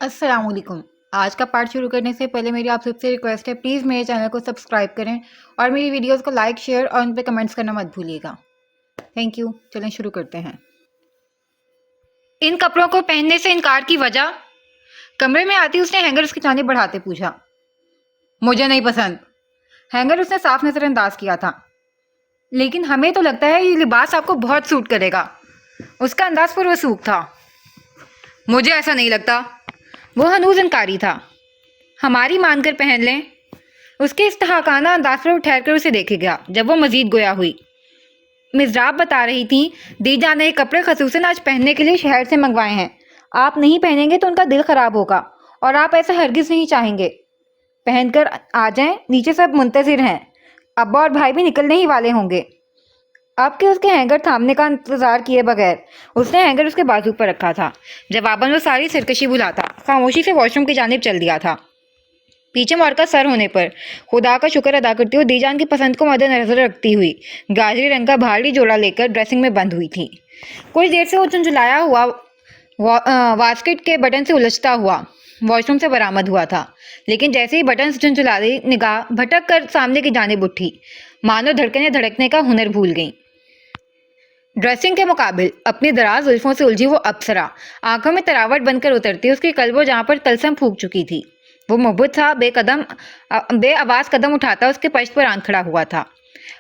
अस्सलाम वालेकुम। आज का पार्ट शुरू करने से पहले मेरी आप सबसे रिक्वेस्ट है, प्लीज़ मेरे चैनल को सब्सक्राइब करें और मेरी वीडियोस को लाइक शेयर और उन पे कमेंट्स करना मत भूलिएगा। Thank you. चलें शुरू करते हैं। इन कपड़ों को पहनने से इनकार की वजह? कमरे में आती उसने हैंगर उसकी जानिब बढ़ाते पूछा। मुझे नहीं पसंद। हैंगर उसने साफ नज़रअंदाज किया था। लेकिन हमें तो लगता है ये लिबास आपको बहुत सूट करेगा। उसका अंदाज पुरवसूख था। मुझे ऐसा नहीं लगता। वो हनूज इनकारी था। हमारी मानकर पहन लें। उसके इस्तहाकाना अंदाज पर ठहर कर उसे देखे गया। जब वो मजीद गोया हुई, मिज़राब बता रही थी, दी जाने ये कपड़े खसूसन आज पहनने के लिए शहर से मंगवाए हैं। आप नहीं पहनेंगे तो उनका दिल खराब होगा और आप ऐसा हरगिज़ नहीं चाहेंगे। पहनकर आ जाएं, नीचे सब मुंतज़िर हैं। अब्बा और भाई भी निकलने ही वाले होंगे। अब के उसके हैंगर थामने का इंतजार किए बगैर उसने हैंगर उसके बाजू पर रखा था। जवाबन वो सारी सरकशी भुलाता खामोशी से वॉशरूम की जानिब चल दिया था। पीछे मुड़कर सर होने पर खुदा का शुक्र अदा करती हुई दीजान की पसंद को मद्देनजर रखती हुई गाजरी रंग का भारी जोड़ा लेकर ड्रेसिंग में बंद हुई थी। कुछ देर से वो झुंझुलाया हुआ वास्केट के बटन से उलझता हुआ वॉशरूम से बरामद हुआ था। लेकिन जैसे ही बटन से झुंझुलाई निगाह भटक कर सामने की जानिब उठी, मानो धड़कने धड़कने का हुनर भूल गई। ड्रेसिंग के मुकाबिल अपनी दराज जुल्फों से उलझी वो अप्सरा आंखों में तरावट बनकर उतरती उसकी कल्बो जहाँ पर तलसम फूक चुकी थी। वो मुहब्बत था बेआवाज कदम उठाता उसके पश्त पर आन खड़ा हुआ था।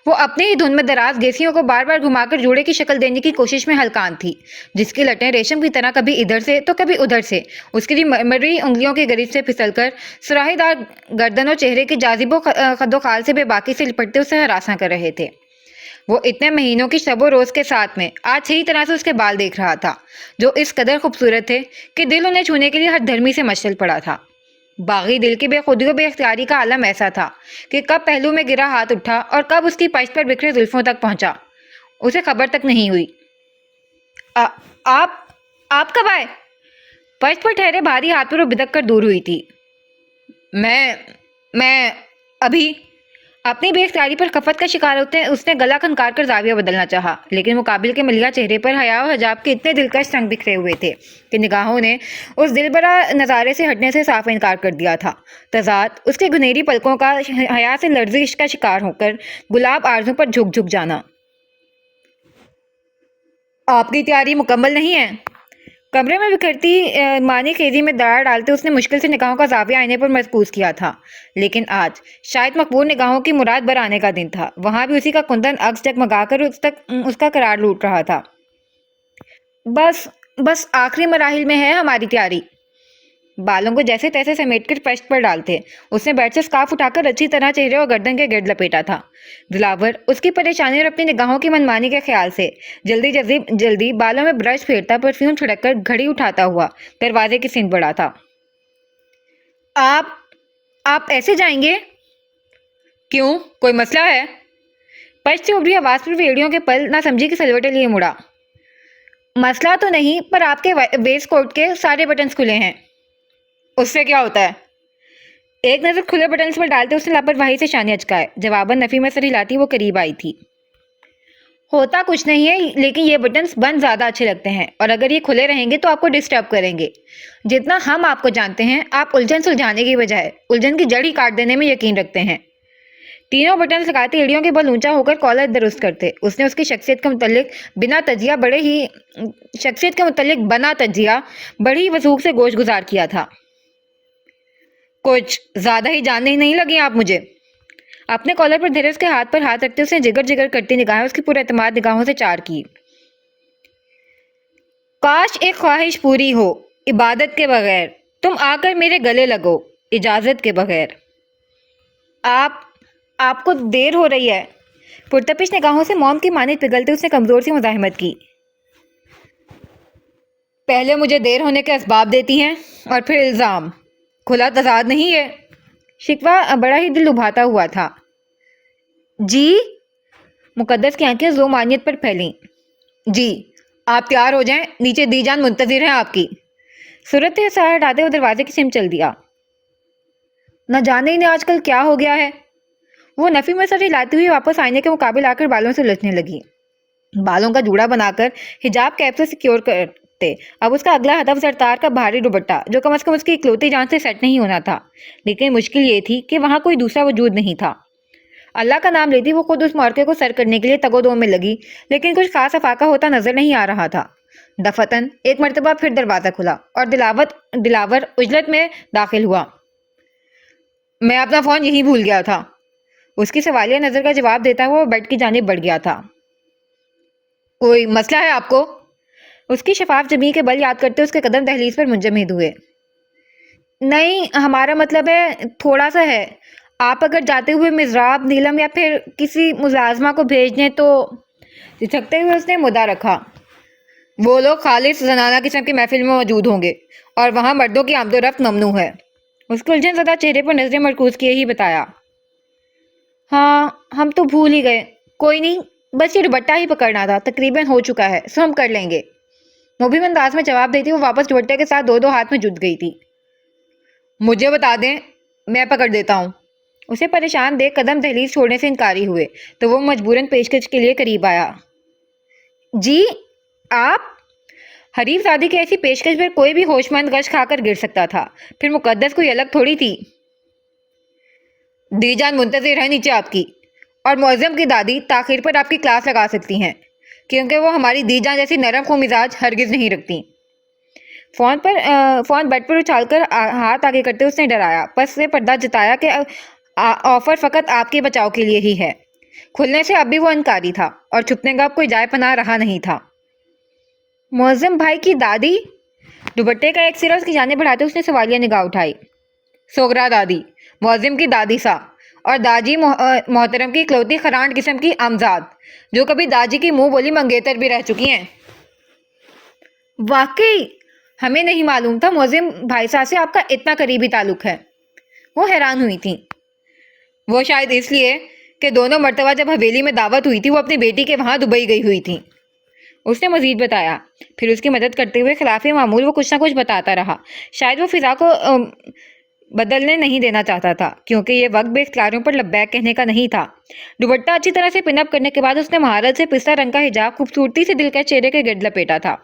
वो अपनी ही धुन में दराज गेसियों को बार बार घुमाकर जोड़े की शक्ल देने की कोशिश में हलकान थी, जिसकी लटें रेशम की तरह कभी इधर से तो कभी उधर से उसकी मरी उंगलियों के गरीब से फिसलकर सुराहीदार गर्दन और चेहरे की जाजिबो खदोखाल से बेबाकी से लिपटते उसे हरासा कर रहे थे। वो इतने महीनों की शबो रोज के साथ में आज सही तरह से उसके बाल देख रहा था, जो इस कदर खूबसूरत थे कि दिल उन्हें छूने के लिए हर धर्मी से मशल पड़ा था। बागी दिल की बेखुदी व बेख्तियारी का आलम ऐसा था कि कब पहलू में गिरा हाथ उठा और कब उसकी पश्त पर बिखरे जुल्फों तक पहुंचा, उसे खबर तक नहीं हुई। आ, आप कब आए? पश्त पर ठहरे भारी हाथ पर वो बिदक कर दूर हुई थी। मैं अभी। अपनी बेख्तियारी पर खफत का शिकार होते उसने गला खनकार कर जाविया बदलना चाहा, लेकिन मुकाबिल के मलिया चेहरे पर हया और हजाब के इतने दिलकश रंग बिखरे हुए थे कि निगाहों ने उस दिलबरा नज़ारे से हटने से साफ इनकार कर दिया था। तजाद उसके घुनेरी पलकों का हया से लर्जिश का शिकार होकर गुलाब आरजू पर झुक झुक जाना। आपकी तैयारी मुकम्मल नहीं है? कमरे में बिखरती मानी खेजी में दरार डालते उसने मुश्किल से निगाहों का जाविया आईने पर महसूस किया था। लेकिन आज शायद मकबूल निगाहों की मुराद बर आने का दिन था। वहां भी उसी का कुंदन अक्स जगमगाकर उसका करार लूट रहा था। बस बस आखिरी मराहिल में है हमारी तैयारी। बालों को जैसे तैसे समेटकर पश्त पर डालते उसने बेड से स्कार्फ उठाकर अच्छी तरह चेहरे और गर्दन के गिर्द लपेटा था। दिलावर उसकी परेशानी और अपनी निगाहों की मनमानी के ख्याल से जल्दी बालों में ब्रश फेरता परफ्यूम छिड़ककर घड़ी उठाता हुआ दरवाजे की सीन बढ़ा था। आप ऐसे जाएंगे? क्यों, कोई मसला है? पश्त से उभरी आवाज पर वेड़ियों के पल ना समझी कि सलवटे लिए मुड़ा। मसला तो नहीं, पर आपके वेस्ट कोट के सारे बटन्स खुले हैं। उससे क्या होता है? एक नजर खुले बटन पर डालते उसने लापरवाही से शाने अचकाए। जवाबन नफी में सर हिलाती वो करीब आई थी। होता कुछ नहीं है, लेकिन ये बटन्स बंद ज्यादा अच्छे लगते हैं और अगर ये खुले रहेंगे तो आपको डिस्टर्ब करेंगे। जितना हम आपको जानते हैं, आप उलझन सुलझाने की बजाय उलझन की जड़ ही काट देने में यकीन रखते हैं। तीनों बटन लगाते एड़ियों के बल ऊंचा होकर कॉलर दुरुस्त करते उसने उसकी शख्सियत के मुतल्लिक बना तजिया बड़ी वसूख से गोश गुजार किया था। कुछ ज्यादा ही जानने ही नहीं लगे आप मुझे। अपने कॉलर पर धीरे उसके हाथ पर हाथ रखते उसने जिगर जिगर करती निगाहें उसकी पूरे एतमाद निगाहों से चार की। काश एक ख्वाहिश पूरी हो, इबादत के बगैर तुम आकर मेरे गले लगो, इजाजत के बगैर। आपको देर हो रही है। पुरतपिश निगाहों से मौम की मानित पिघलते उसने कमजोर सी मुजाहिमत की। पहले मुझे देर होने के असबाब देती हैं और फिर इल्जाम। खुला तजाद नहीं है। शिकवा बड़ा ही दिल लुभाता हुआ था। जी? मुकद्दस की आंखें ज़ोमानियत पर फैलीं। जी, आप तैयार हो जाएं, नीचे दीजान मुंतजिर है आपकी। सूरत साया हटाते हुए दरवाजे की सिम चल दिया। न जाने इन्हें आजकल क्या हो गया है। वो नफी में सर हिलाती हुई वापस आईने के मुकाबिल आकर बालों से उलझने लगी। बालों का जूड़ा बनाकर हिजाब कैप से सिक्योर تھے۔ اب اس کا اگلا ہدف زرتار کا بھاری دوپٹہ، جو کم از کم اس کی اکلوتی جان سے سیٹ نہیں ہونا تھا، لیکن مشکل یہ تھی کہ وہاں کوئی دوسرا وجود نہیں تھا۔ اللہ کا نام لیتی وہ خود اس مورکے کو سر کرنے کے لیے تگ و دو میں لگی، لیکن کچھ خاص افاقہ ہوتا نظر نہیں آ رہا تھا۔ دفتن ایک مرتبہ پھر دروازہ کھلا اور دلاور اجلت میں داخل ہوا۔ میں اپنا فون یہیں بھول گیا تھا۔ اس کی سوالیہ نظر کا جواب دیتا ہوا وہ بیڈ کی جانب بڑھ گیا تھا۔ کوئی مسئلہ ہے آپ کو؟ اس کی شفاف جبین کے بل یاد کرتے اس کے قدم دہلیز پر منجمد ہوئے۔ نہیں، ہمارا مطلب ہے تھوڑا سا ہے۔ آپ اگر جاتے ہوئے مزراب، نیلم یا پھر کسی ملازمہ کو بھیج دیں تو… جھکتے ہوئے اس نے مدعا رکھا۔ وہ لوگ خالص زنانہ قسم کی محفل میں موجود ہوں گے اور وہاں مردوں کی آمد و رفت ممنوع ہے۔ اس کے الجھن زدہ چہرے پر نظریں مرکوز کیے ہی بتایا۔ ہاں، ہم تو بھول ہی گئے۔ کوئی نہیں، بس یہ دوپٹہ ہی پکڑنا تھا، تقریباً ہو چکا ہے، سو ہم کر لیں گے۔ مبہم انداز میں جواب دیتی وہ واپس دوپٹے کے ساتھ دو ہاتھ میں جٹ گئی تھی۔ مجھے بتا دیں، میں پکڑ دیتا ہوں۔ اسے پریشان دیکھ قدم دہلیز چھوڑنے سے انکاری ہوئے تو وہ مجبوراً پیشکش کے لیے قریب آیا۔ جی آپ؟ حریف زادی کی ایسی پیشکش پر کوئی بھی ہوش مند غش کھا کر گر سکتا تھا، پھر مقدس کوئی الگ تھوڑی تھی۔ دی جان منتظر ہے نیچے آپ کی، اور معظم کی دادی تاخیر پر آپ کی کلاس لگا سکتی ہیں، کیونکہ وہ ہماری دی جان جیسی نرم خو مزاج ہرگز نہیں رکھتی۔ فون بیڈ پر اچھال کر ہاتھ آگے کرتے اس نے ڈرایا، پس سے پردہ جتایا کہ آفر فقط آپ کے بچاؤ کے لیے ہی ہے۔ کھلنے سے اب بھی وہ انکاری تھا اور چھپنے کا اب کوئی جائے پناہ رہا نہیں تھا۔ معظم بھائی کی دادی؟ دوپٹے کا ایک سرا اس کی جانب بڑھاتے اس نے سوالیہ نگاہ اٹھائی۔ سوگرا دادی، معظم کی دادی سا، اور داجی محترم کی اکلوتی خرانٹ قسم کی امزاد، جو کبھی داجی کی منہ بولی منگیتر بھی رہ چکی ہیں۔ واقعی ہمیں نہیں معلوم تھا معظم بھائی صاحب سے آپ کا اتنا قریبی تعلق ہے۔ وہ حیران ہوئی تھیں۔ وہ شاید اس لیے کہ دونوں مرتبہ جب حویلی میں دعوت ہوئی تھی وہ اپنی بیٹی کے وہاں دبئی گئی ہوئی تھیں، اس نے مزید بتایا۔ پھر اس کی مدد کرتے ہوئے خلاف معمول وہ کچھ نہ کچھ بتاتا رہا۔ شاید وہ فضا کو بدلنے نہیں دینا چاہتا تھا، کیونکہ یہ وقت بے اختیاریوں پر لبیک کہنے کا نہیں تھا۔ دوپٹہ اچھی طرح سے پن اپ کرنے کے بعد اس نے مہارت سے پستہ رنگ کا حجاب خوبصورتی سے دل کے چہرے کے گرد لپیٹا تھا۔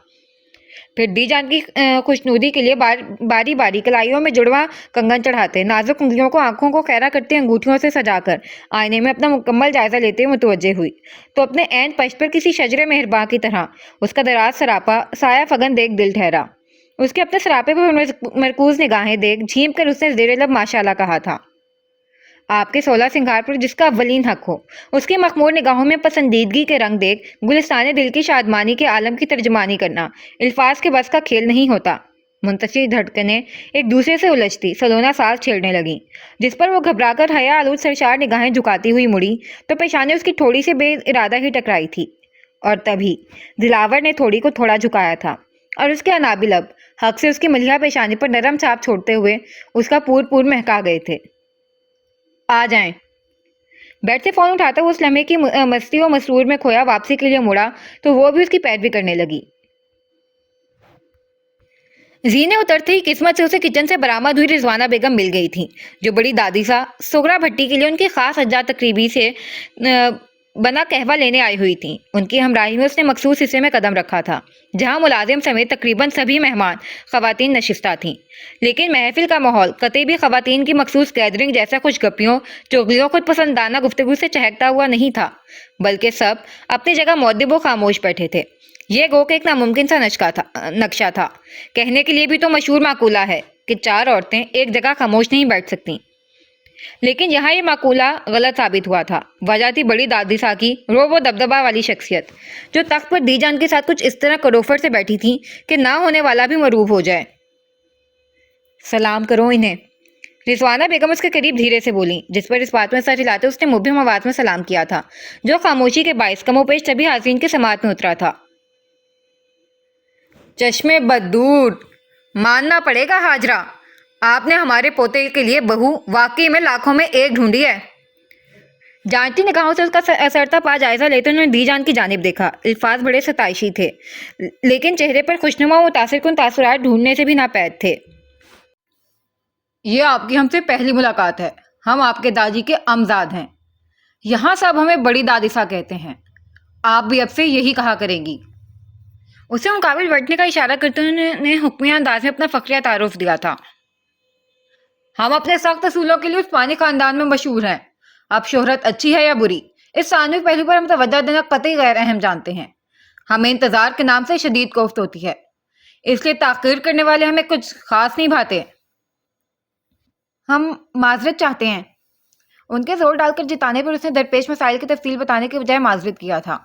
پھر دی جان کی خوشنودی کے لیے باری باری کلائیوں میں جڑواں کنگن چڑھاتے، نازک انگلیوں کو آنکھوں کو خیرہ کرتے انگوٹھیوں سے سجا کر آئینے میں اپنا مکمل جائزہ لیتے ہوئے متوجہ ہوئی تو اپنے عین پشت پر کسی شجر مہرباں کی طرح اس کا دراز سراپا سایہ فگن دیکھ دل ٹھہرا۔ اس کے اپنے سراپے پر مرکوز نگاہیں دیکھ جھیم کر اس نے زیر لب ماشاءاللہ کہا تھا۔ آپ کے 16 سنگھار پر جس کا اولین حق ہو، اس کی مخمور نگاہوں میں پسندیدگی کے رنگ دیکھ گلستان دل کی شادمانی کے عالم کی ترجمانی کرنا الفاظ کے بس کا کھیل نہیں ہوتا۔ منتشر دھڑکنیں ایک دوسرے سے الجھتی سلونا ساز چھیڑنے لگیں، جس پر وہ گھبرا کر حیا آلود سرشار نگاہیں جھکاتی ہوئی مڑی تو پیشانی اس کی تھوڑی سے بے ارادہ ہی ٹکرائی تھی، اور تبھی دلاور نے تھوڑی کو تھوڑا جھکایا تھا اور اس کے انابل لب حق سے اس کی ملیحہ پیشانی پر نرم چھاپ چھوڑتے ہوئے اس کا پور مہکا گئے تھے۔ آ جائیں۔ بیڈ سے فون اٹھاتا وہ اس لمحے کی مستی و مسرور میں کھویا واپسی کے لیے مڑا تو وہ بھی اس کی پیروی کرنے لگی۔ زینے اترتے ہی قسمت سے اسے کچن سے برآمد ہوئی رضوانہ بیگم مل گئی تھیں، جو بڑی دادی سا سغرا بھٹی کے لیے ان کی خاص اجزاء تقریبی سے بنا قہوہ لینے آئی ہوئی تھیں۔ ان کی ہمراہی میں اس نے مخصوص حصے میں قدم رکھا تھا، جہاں ملازم سمیت تقریباً سبھی مہمان خواتین نشستہ تھیں، لیکن محفل کا ماحول قطعی بھی خواتین کی مخصوص گیدرنگ جیسا خوش گپیوں، چغلیوں، خود پسندانہ گفتگو سے چہکتا ہوا نہیں تھا، بلکہ سب اپنی جگہ مؤدب و خاموش بیٹھے تھے۔ یہ گو کہ ایک ناممکن سا نقشہ تھا۔ کہنے کے لیے بھی تو مشہور مقولہ ہے کہ 4 عورتیں ایک جگہ خاموش نہیں بیٹھ سکتیں، لیکن یہاں یہ مقولہ غلط ثابت ہوا تھا۔ وجہ تھی بڑی دادی سا کی روب و دبدبہ والی شخصیت، جو تخت پر دی جان کے ساتھ کچھ اس طرح کروفر سے بیٹھی تھی کہ نہ ہونے والا بھی مروب ہو جائے۔ سلام کرو انہیں، رضوانہ بیگم اس کے قریب دھیرے سے بولی، جس پر اس بات میں سر ہلاتے اس نے مبہم آواز میں سلام کیا تھا، جو خاموشی کے باعث کم و بیش سبھی حاضرین کے سماعت میں اترا تھا۔ چشمے بددور، ماننا پڑے گا حاجرہ، آپ نے ہمارے پوتے کے لیے بہو واقعی میں لاکھوں میں ایک ڈھونڈی ہے۔ جانتی نگاہوں سے اس کا سرتا پا جائزہ لیتے انہوں نے دی جان کی جانب دیکھا۔ الفاظ بڑے ستائشی تھے، لیکن چہرے پر خوشنما و متاثر کن تاثرات ڈھونڈنے سے بھی ناپید تھے۔ یہ آپ کی ہم سے پہلی ملاقات ہے، ہم آپ کے داجی کے امزاد ہیں، یہاں سب ہمیں بڑی دادی سا کہتے ہیں، آپ بھی اب سے یہی کہا کریں گی۔ उसे मुकाबिल बैठने का इशारा करते हुए उन्होंने हुक्मिया अंदाज में अपना फक्रिया तारुफ दिया था। हम अपने सख्त असूलों के लिए उस्मानी खानदान में मशहूर हैं। अब शोहरत अच्छी है या बुरी, इस सानवी पहलू पर हम तवज्जो देना कतई गैर अहम जानते हैं। हमें इंतजार के नाम से शदीद कोफ्त होती है, इसलिए ताकीर करने वाले हमें कुछ खास नहीं भाते। हम माजरत चाहते हैं। उनके जोर डालकर जिताने पर उसने दरपेश मसाइल की तफसील बताने के बजाय माजरत किया था।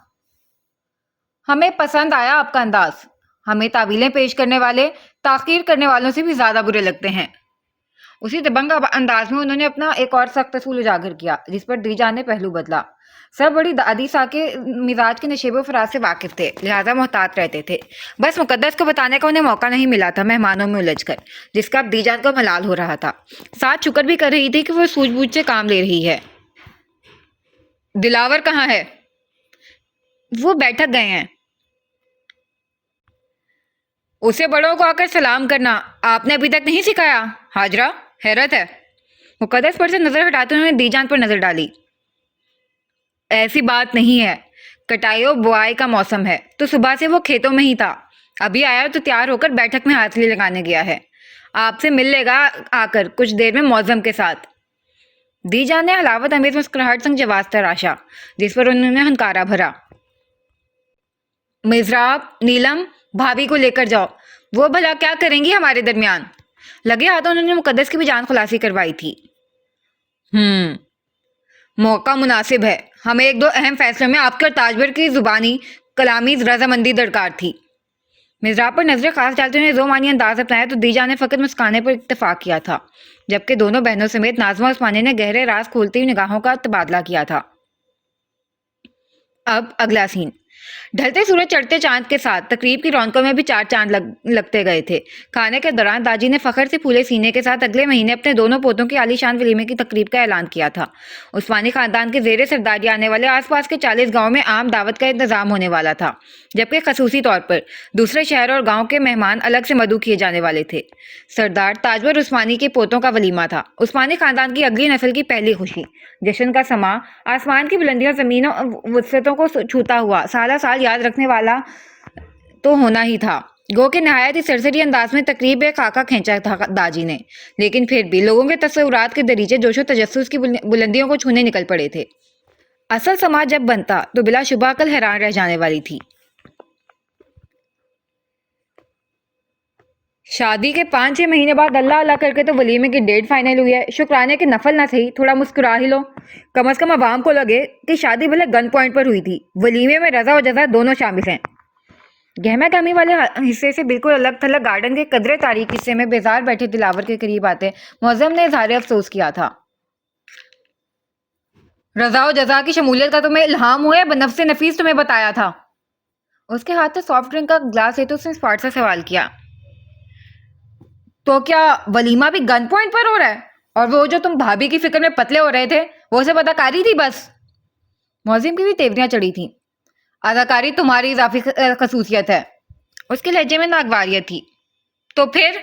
हमें पसंद आया आपका अंदाज। हमें तावीलें पेश करने वाले ताकीर करने वालों से भी ज्यादा बुरे लगते हैं। उसी दबंग अंदाज में उन्होंने अपना एक और सख्त असूल उजागर किया, जिस पर दीजान ने पहलू बदला। सब बड़ी दादी सा के मिजाज के नशेबो फराज से वाकिफ थे, लिहाजा मोहतात रहते थे। बस मुकद्दस को बताने का उन्हें मौका नहीं मिला था मेहमानों में उलझकर, जिसका अब दीजान को मलाल हो रहा था। साथ शुक्र भी कर रही थी कि वो सूझबूझ से काम ले रही है। दिलावर कहाँ है? वो बैठक गए हैं। उसे बड़ों को आकर सलाम करना आपने अभी तक नहीं सिखाया? हाजरा हैरत है। मुकद्दस पर से नजर हटाते उन्होंने दीजान पर नजर डाली। ऐसी बात नहीं है, कटाई और बुआई का मौसम है, तो सुबह से वो खेतों में ही था। अभी आया तो तैयार होकर बैठक में हाथली लगाने गया है। आपसे मिल लेगा आकर कुछ देर में मौजम के साथ। दीजान ने हलावत अमेज मुस्कुराहट संग जवाब तराशा, जिस पर उन्होंने हंकारा भरा। मिजराब, नीलम, भाभी को लेकर जाओ, वो भला क्या करेंगी हमारे दरमियान। लगे हाथों उन्होंने मुकद्दस की भी जान खुलासी करवाई थी। मौका मुनासिब है। हमें एक दो अहम फैसलों में आपके और ताजबर की जुबानी कलामी रजामंदी दरकार थी। मिजराब पर नजरें खास डालते हुए दो मानी अंदाज अपनाया तो दीजा ने फकत मुस्काने पर इत्तेफाक किया था, जबकि दोनों बहनों समेत नाजमा उस्मानी ने गहरे राज खोलती हुई निगाहों का तबादला किया था। अब अगला सीन। ढलते सूरज चढ़ते चांद के साथ तकरीब की रौनकों में भी चार चांद लगते गए थे। खाने के दौरान दाजी ने फखर से फूले सीने के साथ अगले महीने अपने दोनों पोतों की आलीशान वलीमे की तकरीब का ऐलान किया था। उस्मानी खानदान के जेरे सरदारी आने वाले आसपास के 40 गाँव में आम दावत का इंतजाम होने वाला था, जबकि खसूसी तौर पर दूसरे शहर और गाँव के मेहमान अलग से मदऊ किए जाने वाले थे। सरदार ताजवर उस्मानी के पोतों का वलीमा था, उस्मानी खानदान की अगली नस्ल की पहली खुशी। जश्न का समा आसमान की बुलंदियों जमीनों वुसअतों को छूता हुआ साला साल याद रखने वाला तो होना ही था। गो के नहायत ही सरसरी अंदाज में तकरीब एक खाका खींचा था दाजी ने, लेकिन फिर भी लोगों के तस्वुरात के दरीचे जोशो तजस्सुस की बुलंदियों को छूने निकल पड़े थे। असल समाज जब बनता तो बिलाशुबा कल हैरान रह जाने वाली थी। शादी के 5-6 महीने बाद अल्लाह अल्लाह करके तो वलीमे की डेट फाइनल हुई है। शुक्राने के नफल ना सही, थोड़ा मुस्कुरा ही लो। कम से कम अवाम को लगे कि शादी भले गन पॉइंट पर हुई थी, वलीमे में रजा और जजा दोनों शामिल हैं। गहमा गहमी वाले हिस्से से बिल्कुल अलग थलग गार्डन के कदरे तारीख हिस्से में बेजार बैठे दिलावर के करीब आते मौजम ने इजहार अफसोस किया था। रजा और जजा की शमूलियत का तुम्हें इल्हाम हुआ या बनफ्से नफीस तुम्हें बताया था? उसके हाथ से सॉफ्ट ड्रिंक का ग्लास लेते उसने स्पार्ट से सवाल किया। तो क्या वलीमा भी गन पॉइंट पर हो रहा है? और वो जो तुम भाभी की फिक्र में पतले हो रहे थे, वो से अदाकारी थी बस? मौजिम की भी तेवरियां चढ़ी थी। अदाकारी तुम्हारी इजाफी खसूसियत है। उसके लहजे में नागवारियत थी। तो फिर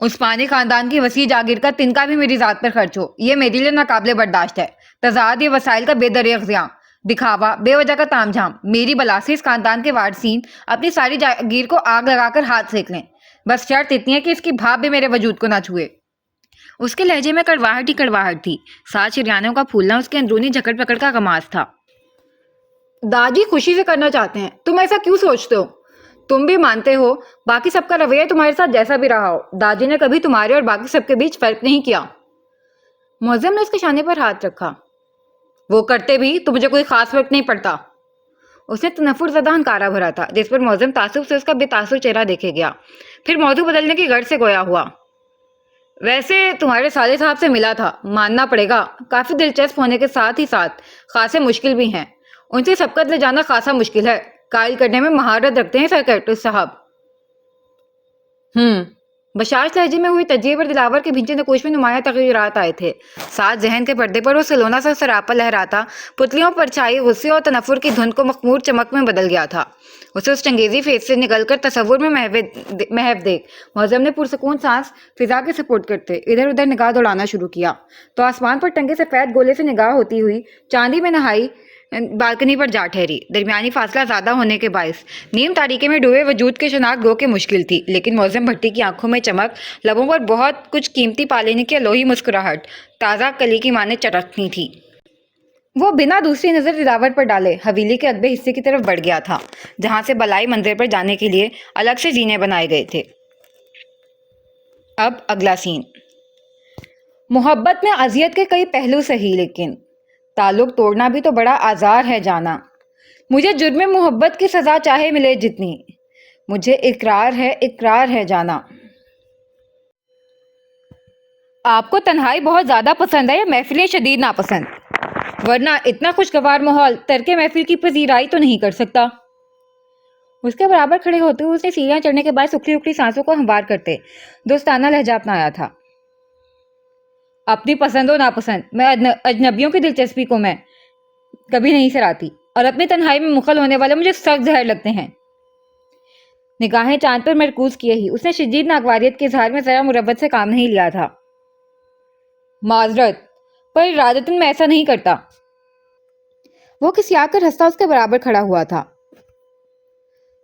उस्मानी खानदान की वसी जागीर का तिनका भी मेरी जात पर खर्च हो, ये मेरे लिए नाकाबिले बर्दाश्त है। तजाद ये वसाइल का बेदरिया दिखावा, बेवजह का तामझाम, मेरी बला से इस खानदान के वारसीन अपनी सारी जागीर को आग लगाकर हाथ सेक लें। बस शर्त इतनी है कि इसकी भाप भी मेरे वजूद को ना छुए। उसके लहजे में कड़वाहट ही कड़वाहट थी, साथ शिरयानों का फूलना उसके अंदरूनी झकड़ पकड़ का गमाज था। दादी खुशी से करना चाहते हैं, तुम ऐसा क्यों सोचते हो? तुम भी मानते हो बाकी सबका रवैया तुम्हारे साथ जैसा भी रहा हो, दादी ने कभी तुम्हारे और बाकी सबके बीच फर्क नहीं किया। मौजम ने उसके शाने पर हाथ रखा। वो करते भी तो मुझे कोई खास फर्क नहीं पड़ता। उसने तनफुर ज़दा हंकारा भरा था, जिस पर मौजम तासुब से उसका बेतासुर चेहरा देखे गया। फिर मौजू बदलने की गर्ज से गोया हुआ। वैसे तुम्हारे साले साहब से मिला था, मानना पड़ेगा काफी दिलचस्प होने के साथ ही साथ खासे मुश्किल भी हैं। उनसे सबकत ले जाना खासा मुश्किल है। कायल करने में महारत रखते हैं साइकियाट्रिस्ट साहब। बशाश लहजे में हुई तज्जिए पर दिलावर के भिंचे नकोश में नुमाया तगय्युरात आए थे। साथ जहन के पर्दे पर वो सलोना सा सरापा लहराता पुतलियों पर छाई गुस्से और तनफुर की धुंध को मखमूर चमक में बदल गया था। उसे उस चंगेजी फेस से निकलकर तसव्वुर में महव देख मौजम ने पुरसकून सांस फिजा के सपोर्ट करते इधर उधर निगाह दौड़ाना शुरू किया तो आसमान पर टंगे सफेद गोले से निगाह होती हुई चांदी में नहाई बालकनी पर जा ठहरी। दरमियानी फासला ज़्यादा होने के बायस नीम तारीकी में डूबे वजूद की शनाख्त गो के मुश्किल थी, लेकिन मौज़म भट्टी की आंखों में चमक, लबों पर बहुत कुछ कीमती पा लेने की लोही मुस्कुराहट ताज़ा कली की माने चटकनी थी। वो बिना दूसरी नज़र दिलावर पर डाले हवेली के अगबे हिस्से की तरफ बढ़ गया था, जहाँ से बलाई मंदिर पर जाने के लिए अलग से जीने बनाए गए थे। अब अगला सीन। मोहब्बत में अजियत के कई पहलू सही, लेकिन ताल्लुक तोड़ना भी तो बड़ा आज़ार है जाना। मुझे जुर्म मोहब्बत की सज़ा चाहे मिले जितनी, मुझे इकरार है जाना। आपको तन्हाई बहुत ज़्यादा पसंद है या महफिलें शदीद नापसंद? वरना इतना खुशगवार माहौल तरके महफिल की पजीराई तो नहीं कर सकता। उसके बराबर खड़े होते हुए उसने सीढ़ियां चढ़ने के बाद सुखली उखली सांसों को हमवार करते दोस्ताना लहजा अपनाया था। अपनी पसंद हो नापसंद, मैं अजनबियों की दिलचस्पी को मैं कभी नहीं सराहती, और अपनी तन्हाई में मुखल होने वाले मुझे सख्त जहर लगते हैं। निगाहें चांद पर मरकूज किए ही उसने शदीद नागवारियत के इजहार में जरा मुरब्बत से काम नहीं लिया था। माजरत, पर इरादतन मैं ऐसा नहीं करता। वो किसियाकर हंसता उसके बराबर खड़ा हुआ था।